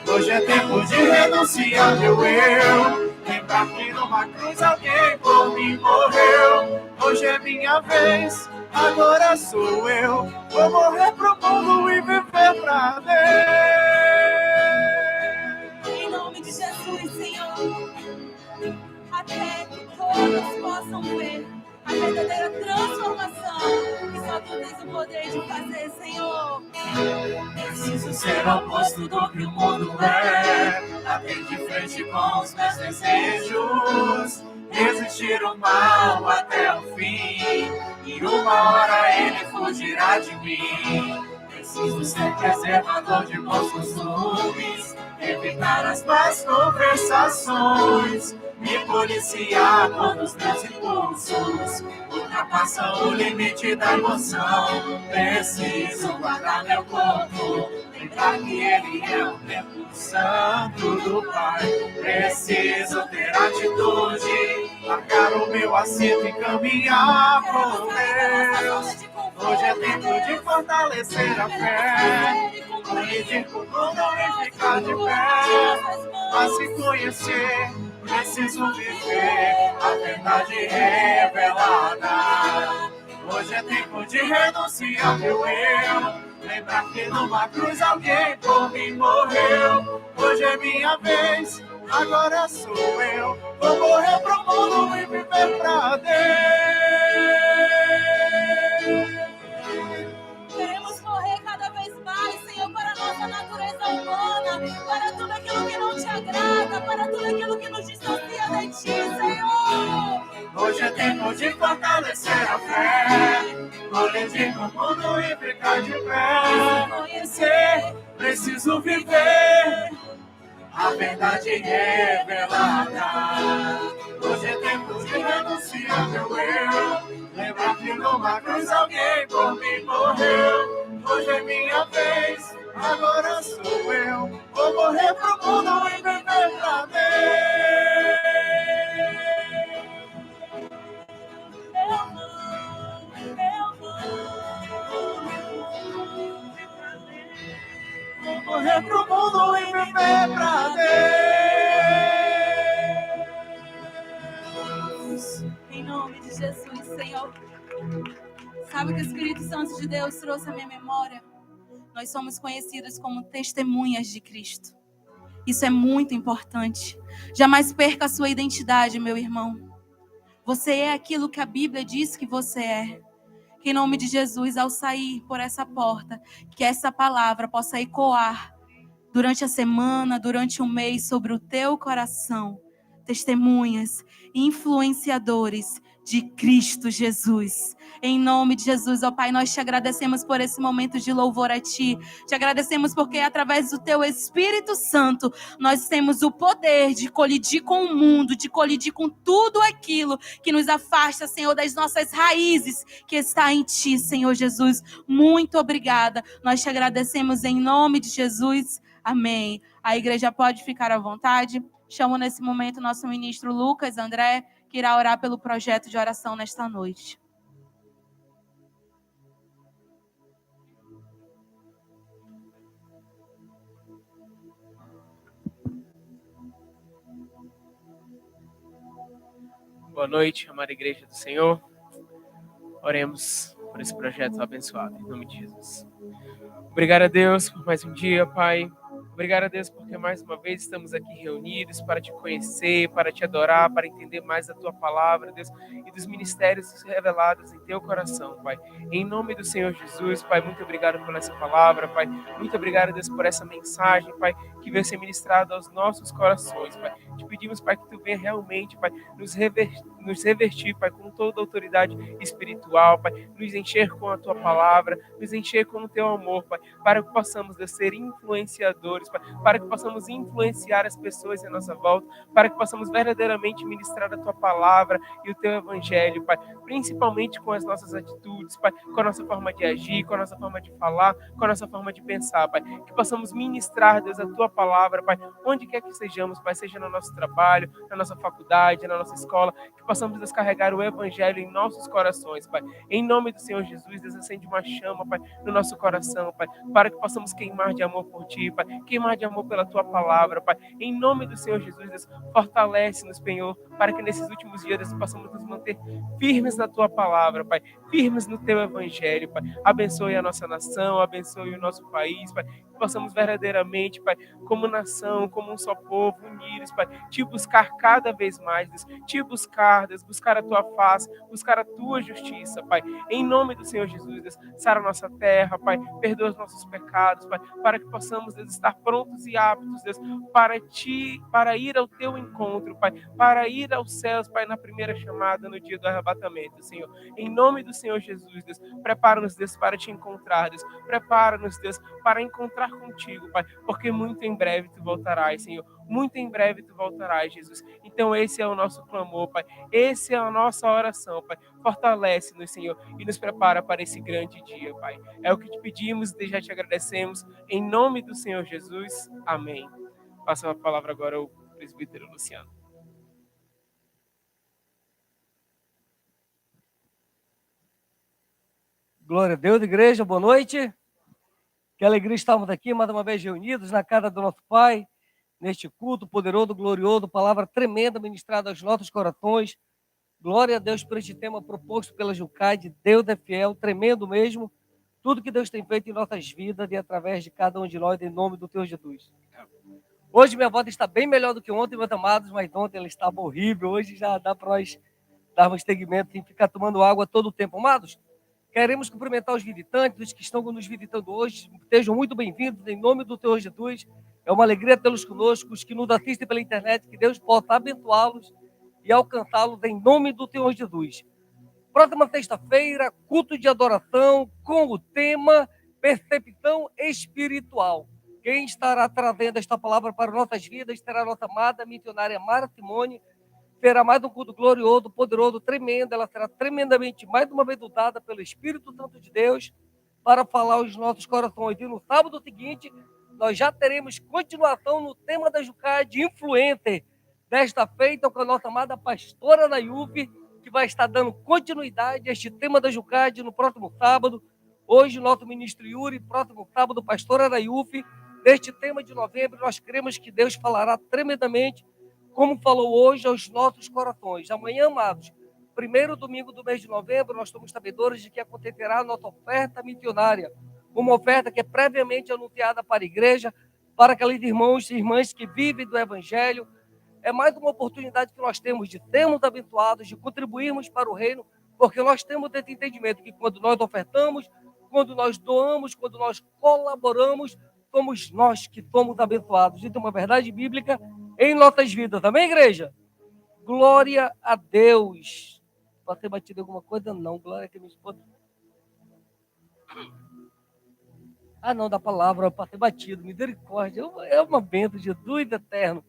Hoje é tempo de renunciar meu eu, lembrar que numa cruz alguém por mim morreu. Hoje é minha vez, agora sou eu. Vou morrer pro mundo e viver pra Deus. Em nome de Jesus, Senhor, até que todos possam ver a verdadeira transformação que só tu tens o poder de fazer, Senhor. Preciso ser o oposto do que o mundo é, bater de frente com os meus desejos, resistir o mal até o fim, e uma hora ele fugirá de mim. preciso ser preservador de bons costumes, evitar as más conversações, me policiar quando os meus impulsos ultrapassam o limite da emoção. Preciso guardar meu corpo, lembrar que ele é o templo santo do Pai. Preciso ter atitude, largar o meu assento e caminhar com Deus. Hoje é tempo de fortalecer a fé, colidir com tudo e ficar de pé. Mas se conhecer, preciso viver a verdade revelada. Hoje é tempo de renunciar meu eu, lembrar que numa cruz alguém por mim morreu. Hoje é minha vez, agora sou eu. Vou morrer pro mundo e viver pra Deus. Queremos correr cada vez mais, Senhor, para a nossa natureza humana, para tudo aquilo que não te agrada, para tudo aquilo que nos distancia de ti, Senhor. Hoje é tempo de fortalecer a fé, colidir com o mundo e ficar de pé. Conhecer, preciso viver a verdade revelada. Hoje é tempo de renunciar meu eu, lembrar que numa cruz alguém por mim morreu. Hoje é minha vez, agora sou eu. Vou morrer pro mundo e viver pra Deus. Vou morrer pro mundo e viver pra Deus. Em nome de Jesus, Senhor. Sabe o que o Espírito Santo de Deus trouxe à minha memória? Nós somos conhecidos como testemunhas de Cristo. Isso é muito importante. Jamais perca a sua identidade, meu irmão. Você é aquilo que a Bíblia diz que você é. Que em nome de Jesus, ao sair por essa porta, que essa palavra possa ecoar durante a semana, durante um mês, sobre o teu coração. Testemunhas, influenciadores de Cristo Jesus. Em nome de Jesus, ó Pai, nós te agradecemos por esse momento de louvor a Ti. Te agradecemos porque através do Teu Espírito Santo, nós temos o poder de colidir com o mundo, de colidir com tudo aquilo que nos afasta, Senhor, das nossas raízes que está em Ti, Senhor Jesus. Muito obrigada. Nós te agradecemos em nome de Jesus. Amém. A igreja pode ficar à vontade. Chamo nesse momento o nosso ministro Lucas André, que irá orar pelo projeto de oração nesta noite. Boa noite, amada igreja do Senhor. Oremos por esse projeto abençoado, em nome de Jesus. Obrigado a Deus por mais um dia, Pai. Obrigado a Deus porque mais uma vez estamos aqui reunidos para te conhecer, para te adorar, para entender mais da tua palavra, Deus, e dos ministérios revelados em teu coração, Pai. Em nome do Senhor Jesus, Pai, muito obrigado por essa palavra, Pai. Muito obrigado, Deus, por essa mensagem, Pai, que veio ser ministrada aos nossos corações, Pai. Te pedimos, Pai, que tu venha realmente, Pai, nos revestir, Pai, com toda a autoridade espiritual, Pai, nos encher com a tua palavra, nos encher com o teu amor, Pai, para que possamos, Deus, ser influenciadores, Pai, para que possamos influenciar as pessoas à nossa volta, para que possamos verdadeiramente ministrar a tua palavra e o teu evangelho, Pai, principalmente com as nossas atitudes, Pai, com a nossa forma de agir, com a nossa forma de falar, com a nossa forma de pensar, Pai, que possamos ministrar, Deus, a tua palavra, Pai, onde quer que sejamos, Pai, seja no nosso trabalho, na nossa faculdade, na nossa escola, que possamos descarregar o evangelho em nossos corações, Pai. Em nome do Senhor Jesus, Deus, acende uma chama, Pai, no nosso coração, Pai, para que possamos queimar de amor por Ti, Pai, queimar de amor pela Tua palavra, Pai. Em nome do Senhor Jesus, Deus, fortalece-nos, Senhor, para que nesses últimos dias, Deus, possamos nos manter firmes na Tua palavra, Pai, firmes no Teu evangelho, Pai. Abençoe a nossa nação, abençoe o nosso país, Pai, que possamos verdadeiramente, Pai, como nação, como um só povo, unidos, Pai, Te buscar cada vez mais, Deus, Te buscar, Deus, buscar a Tua face, buscar a Tua justiça, Pai. Em nome do Senhor Jesus, Deus, sara a nossa terra, Pai, perdoa os nossos pecados, Pai, para que possamos, Deus, estar prontos e aptos, Deus, para ir ao Teu encontro, Pai, para ir aos céus, Pai, na primeira chamada, no dia do arrebatamento, Senhor. Em nome do Senhor Senhor Jesus, Deus. Prepara-nos, Deus, para te encontrar, Deus. Prepara-nos, Deus, para encontrar contigo, Pai, porque muito em breve tu voltarás, Senhor. Muito em breve tu voltarás, Jesus. Então esse é o nosso clamor, Pai. Esse é a nossa oração, Pai. Fortalece-nos, Senhor, e nos prepara para esse grande dia, Pai. É o que te pedimos e já te agradecemos. Em nome do Senhor Jesus. Amém. Passa a palavra agora ao presbítero Luciano. Glória a Deus, igreja, boa noite. Que alegria estarmos aqui mais uma vez reunidos na casa do nosso Pai, neste culto poderoso, glorioso, palavra tremenda ministrada aos nossos corações. Glória a Deus por este tema proposto pela Jucade. Deus é fiel, tremendo mesmo. Tudo que Deus tem feito em nossas vidas e através de cada um de nós, em nome do Teu Jesus. Hoje minha voz está bem melhor do que ontem, meus amados, mas ontem ela estava horrível. Hoje já dá para nós darmos seguimento sem ficar tomando água todo o tempo. Amados, queremos cumprimentar os visitantes, os que estão nos visitando hoje. Sejam muito bem-vindos em nome do Teu Jesus. É uma alegria tê-los conosco, os que nos assistem pela internet, que Deus possa abençoá-los e alcançá-los em nome do Teu Jesus. Próxima sexta-feira, culto de adoração com o tema percepção espiritual. Quem estará trazendo esta palavra para nossas vidas será a nossa amada missionária Mara Simone. Será mais um culto glorioso, poderoso, tremendo. Ela será tremendamente, mais uma vez, dotada pelo Espírito Santo de Deus para falar aos nossos corações. E no sábado seguinte, nós já teremos continuação no tema da Jucade, influencer, desta feita com a nossa amada pastora Nayufi, que vai estar dando continuidade a este tema da Jucade no próximo sábado. Hoje, nosso ministro Yuri, próximo sábado, pastora Nayufi. Neste tema de novembro, nós cremos que Deus falará tremendamente, como falou hoje, aos nossos corações. Amanhã, amados, primeiro domingo do mês de novembro, nós somos sabedores de que acontecerá a nossa oferta missionária, uma oferta que é previamente anunciada para a igreja, para aqueles irmãos e irmãs que vivem do Evangelho. É mais uma oportunidade que nós temos de sermos abençoados, de contribuirmos para o reino, porque nós temos esse entendimento que quando nós ofertamos, quando nós doamos, quando nós colaboramos, somos nós que somos abençoados. Isso é uma verdade bíblica em nossas vidas. Amém, igreja? Glória a Deus. Pode ter batido alguma coisa? Não. Glória a Deus, minha esposa. Não, da palavra, para ter batido. Misericórdia. É uma bênção, Jesus eterno.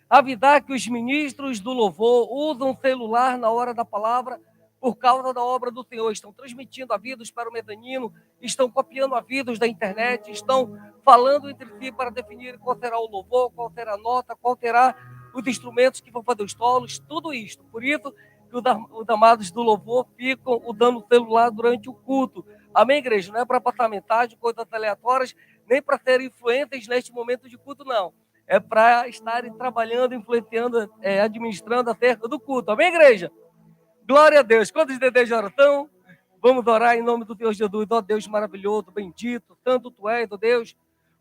Avisar que os ministros do louvor usam celular na hora da palavra por causa da obra do Senhor. Estão transmitindo avisos para o mezanino, estão copiando avisos da internet, estão falando entre si para definir qual será o louvor, qual será a nota, qual será os instrumentos que vão fazer os solos, tudo isto. Por isso que os amados do louvor ficam usando o celular durante o culto. Amém, igreja? Não é para passar mensagem, coisas aleatórias, nem para serem influentes neste momento de culto, não. É para estarem trabalhando, influenciando, administrando acerca do culto. Amém, igreja? Glória a Deus. Quantos desejam oração? Vamos orar em nome do Deus Jesus. Ó Deus maravilhoso, bendito, santo Tu és, ó Deus.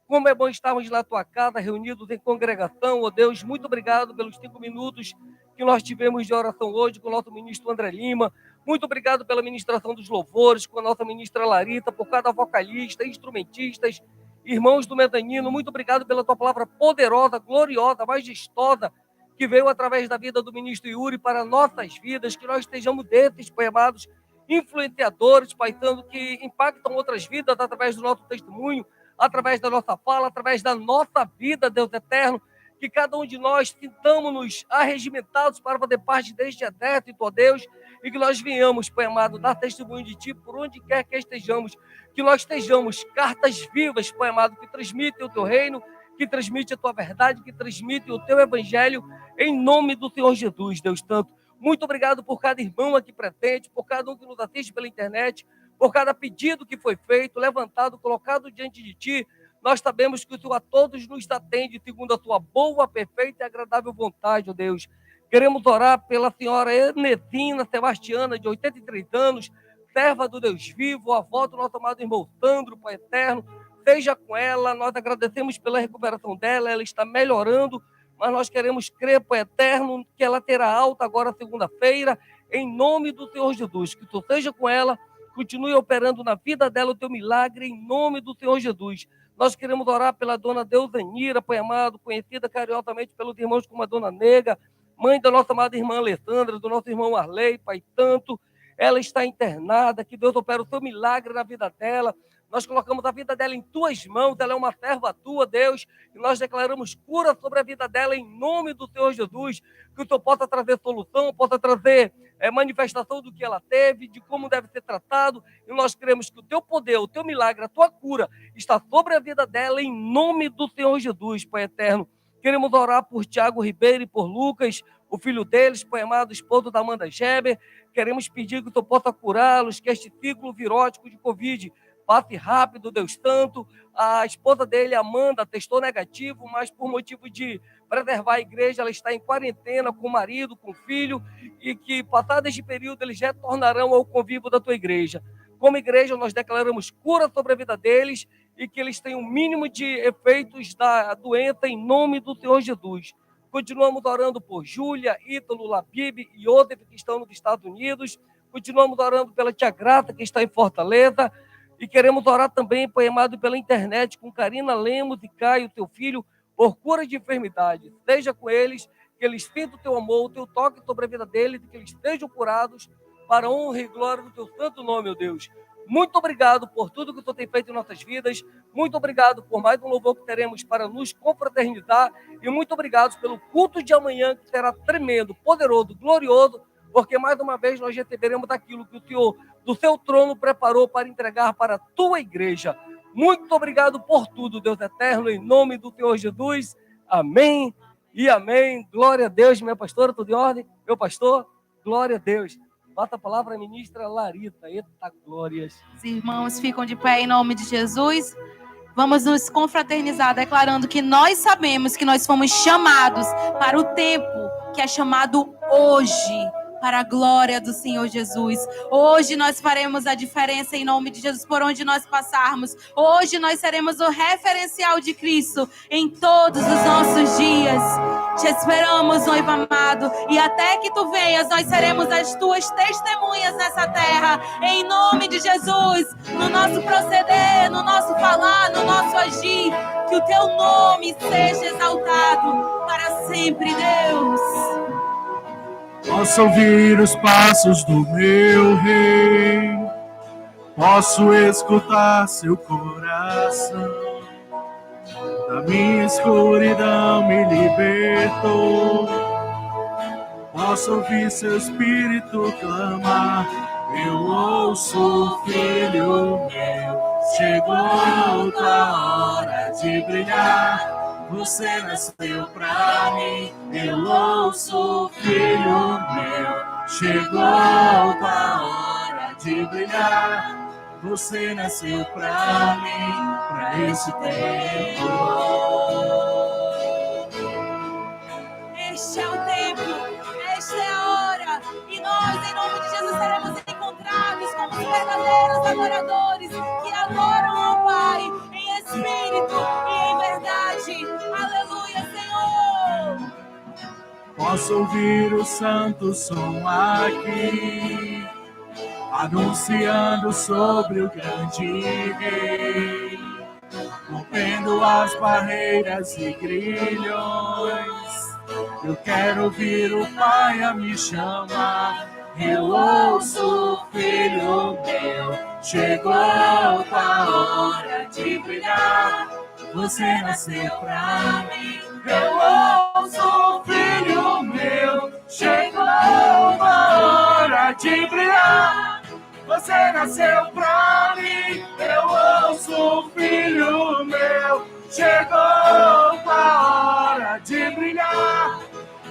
Como é bom estarmos na Tua casa, reunidos em congregação, ó Deus. Muito obrigado pelos 5 minutos que nós tivemos de oração hoje com o nosso ministro André Lima. Muito obrigado pela ministração dos louvores, com a nossa ministra Larita, por cada vocalista, instrumentistas, irmãos do mezanino. Muito obrigado pela Tua palavra poderosa, gloriosa, majestosa, que veio através da vida do ministro Yuri para nossas vidas, que nós estejamos desses, Pai amados, influenciadores, Pai Santo, que impactam outras vidas através do nosso testemunho, através da nossa fala, através da nossa vida, Deus eterno, que cada um de nós sintamos-nos arregimentados para fazer parte deste exército, ó Deus, e que nós venhamos, Pai amado, dar testemunho de Ti por onde quer que estejamos, que nós estejamos cartas vivas, Pai amado, que transmitem o Teu reino, que transmite a Tua verdade, que transmite o Teu evangelho, em nome do Senhor Jesus, Deus Santo. Muito obrigado por cada irmão aqui presente, por cada um que nos assiste pela internet, por cada pedido que foi feito, levantado, colocado diante de Ti. Nós sabemos que o Senhor a todos nos atende segundo a Tua boa, perfeita e agradável vontade, ó Deus. Queremos orar pela senhora Ernestina Sebastiana, de 83 anos, serva do Deus vivo, avó do nosso amado irmão Sandro, Pai eterno. Seja com ela, nós agradecemos pela recuperação dela, ela está melhorando, mas nós queremos crer, Pai eterno, que ela terá alta agora segunda-feira, em nome do Senhor Jesus. Que Tu seja com ela, continue operando na vida dela o Teu milagre, em nome do Senhor Jesus. Nós queremos orar pela dona Deusanira, Pai amado, conhecida carinhosamente pelos irmãos como a dona Nega, mãe da nossa amada irmã Alessandra, do nosso irmão Arley, Pai Santo. ela está internada, que Deus opera o teu milagre na vida dela. Nós colocamos a vida dela em tuas mãos, ela é uma serva tua, Deus, e nós declaramos cura sobre a vida dela em nome do Senhor Jesus, que o Senhor possa trazer solução, possa trazer manifestação do que ela teve, de como deve ser tratado, e nós cremos que o teu poder, o teu milagre, a tua cura está sobre a vida dela em nome do Senhor Jesus, Pai eterno. Queremos orar por Tiago Ribeiro e por Lucas, o filho deles, Pai amado, esposo da Amanda Geber. Queremos pedir que o Senhor possa curá-los, que este ciclo virótico de Covid passe rápido, Deus santo. A esposa dele, Amanda, testou negativo, mas por motivo de preservar a igreja, ela está em quarentena com o marido, com o filho, e que, passado este período, eles retornarão ao convívio da tua igreja. Como igreja, nós declaramos cura sobre a vida deles e que eles tenham o mínimo de efeitos da doença em nome do Senhor Jesus. Continuamos orando por Júlia, Ítalo, Labib e Odef, que estão nos Estados Unidos. Continuamos orando pela tia Grata, que está em Fortaleza. E queremos orar também, Pai amado, pela internet, com Karina Lemos e Caio, teu filho, por cura de enfermidade. Seja com eles, que eles sintam o teu amor, o teu toque sobre a vida deles, que eles estejam curados para a honra e glória do teu santo nome, meu Deus. Muito obrigado por tudo que o Senhor tem feito em nossas vidas. Muito obrigado por mais um louvor que teremos para nos confraternizar. E muito obrigado pelo culto de amanhã, que será tremendo, poderoso, glorioso, porque mais uma vez nós receberemos daquilo que o Senhor, do seu trono, preparou para entregar para a tua igreja. Muito obrigado por tudo, Deus eterno, em nome do Senhor Jesus. Amém e amém. Glória a Deus, minha pastora, tudo em ordem? Meu pastor, glória a Deus. Bata a palavra, ministra Larita. Eita, glórias. Os irmãos ficam de pé em nome de Jesus. Vamos nos confraternizar, declarando que nós sabemos que nós fomos chamados para o tempo que é chamado hoje, para a glória do Senhor Jesus. Hoje nós faremos a diferença em nome de Jesus por onde nós passarmos. Hoje nós seremos o referencial de Cristo em todos os nossos dias. Te esperamos, noivo amado, e até que tu venhas, nós seremos as tuas testemunhas nessa terra, em nome de Jesus, no nosso proceder, no nosso falar, no nosso agir, que o teu nome seja exaltado para sempre, Deus. Posso ouvir os passos do meu rei, posso escutar seu coração. Da minha escuridão me libertou. Posso ouvir seu espírito clamar. Eu ouço, filho meu, chegou tua hora de brilhar. Você nasceu pra mim. Eu ouço, filho meu, chegou tua hora de brilhar. Você nasceu pra mim, pra esse tempo. Este é o tempo, esta é a hora. E nós, em nome de Jesus, seremos encontrados como verdadeiros adoradores que adoram ao Pai em espírito e em verdade. Aleluia, Senhor. Posso ouvir o santo som aqui, anunciando sobre o grande rei, rompendo as barreiras e grilhões. Eu quero ouvir o Pai a me chamar. Eu ouço, filho meu, chegou a hora de brilhar. Você nasceu pra mim. Eu ouço, filho meu, chegou a hora de brilhar. Você nasceu pra mim. Eu ouço, filho meu, chegou a hora de brilhar.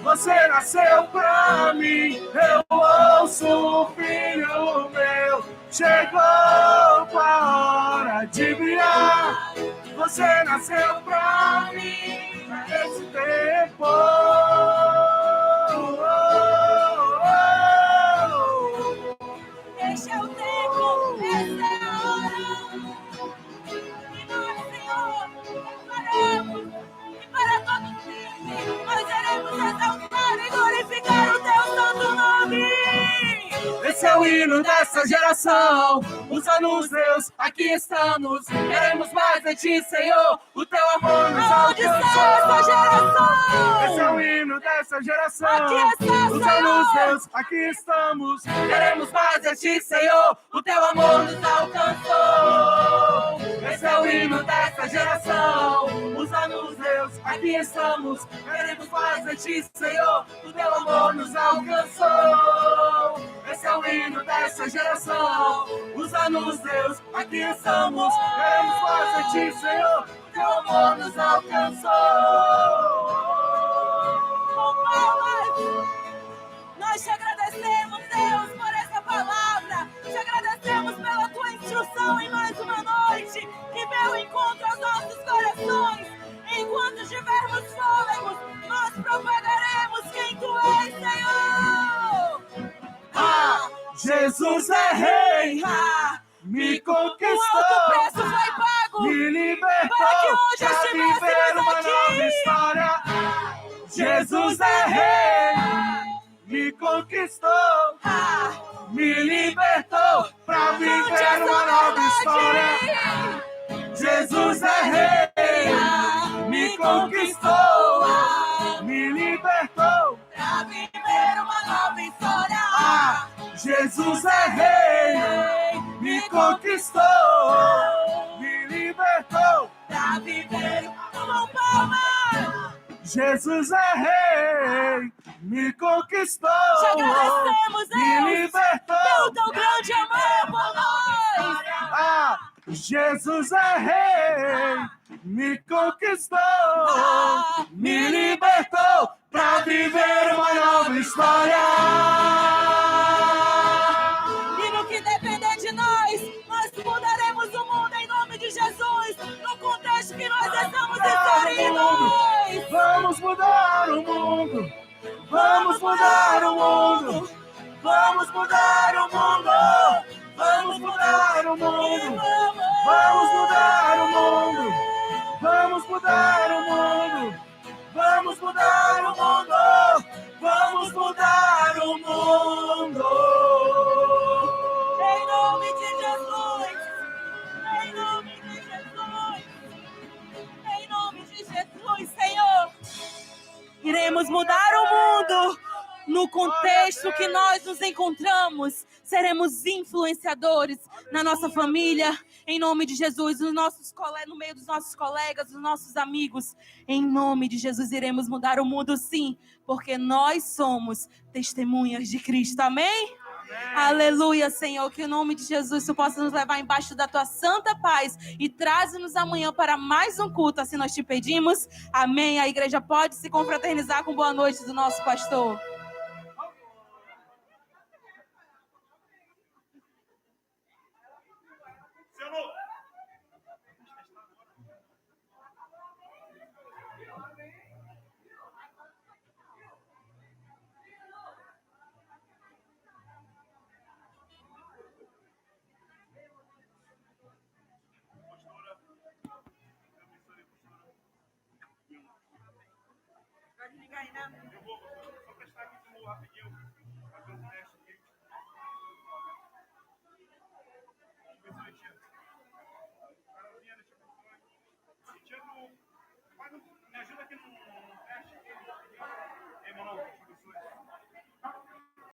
Você nasceu pra mim. Eu ouço, filho meu, chegou a hora de brilhar. Você nasceu pra mim, nesse tempo. Este é o tempo, esta é a hora. E nós, Senhor, preparamos. E para todo sempre, nós iremos exaltar e glorificar o teu santo nome. Esse é o hino dessa geração. Usa-nos, Deus, aqui estamos. Queremos mais de ti, Senhor. O teu amor nos Aonde está essa alcançou. geração? Esse é o hino dessa geração. Aqui está, Usa-nos, Senhor. Deus, aqui estamos. Queremos mais de ti, Senhor. O teu amor nos alcançou. Esse é o hino dessa geração. Usa-nos, Deus, aqui estamos. Queremos mais de ti, Senhor. O teu amor nos alcançou. Esse é o hino dessa geração. Usa-nos, Deus, aqui estamos. Queremos mais de ti, Senhor. O teu amor nos alcançou. Nós te agradecemos, Deus, por essa palavra. Te agradecemos pela tua instrução em mais uma noite que veio ao encontro aos nossos corações. Enquanto tivermos fôlegos, nós propagaremos quem tu és, Senhor. Jesus é rei, Ah, me um alto conquistou, preço foi pago me libertou, para que hoje pra estivéssemos viver uma aqui. nova história. Jesus é rei, me conquistou, Ah, me libertou, pra cante viver essa uma nova história. verdade. Jesus é rei, me conquistou, me libertou. Pra viver uma nova história. Jesus é rei, me conquistou, me libertou. Pra viver com palmas. Jesus é rei, me conquistou, Te agradecemos, me Deus, libertou. pelo teu grande amor por nós. Jesus é rei, me conquistou, me libertou, pra viver uma nova história. E no que depender de nós mudaremos o mundo em nome de Jesus. No contexto que nós estamos inseridos. Vamos mudar o mundo, vamos mudar o mundo, vamos mudar o mundo, vamos mudar o mundo, vamos mudar o mundo, vamos mudar o mundo, vamos mudar o mundo, vamos mudar o mundo. Em nome de Jesus. Em nome de Jesus. Em nome de Jesus, Senhor. Iremos mudar o mundo no contexto que nós nos encontramos. Seremos influenciadores na nossa família, em nome de Jesus, no meio dos nossos colegas, dos nossos amigos. Em nome de Jesus, iremos mudar o mundo, sim, porque nós somos testemunhas de Cristo. Amém? Aleluia, Senhor, que em nome de Jesus tu possa nos levar embaixo da tua santa paz e traze-nos amanhã para mais um culto, assim nós te pedimos. Amém. A igreja pode se confraternizar com boa noite do nosso pastor. Eu vou só prestar aqui de novo rapidinho, fazer um teste aqui. Carolzinha, deixa eu ver. Tiago, me ajuda aqui no teste. Ei, Manuel, deixa eu ver.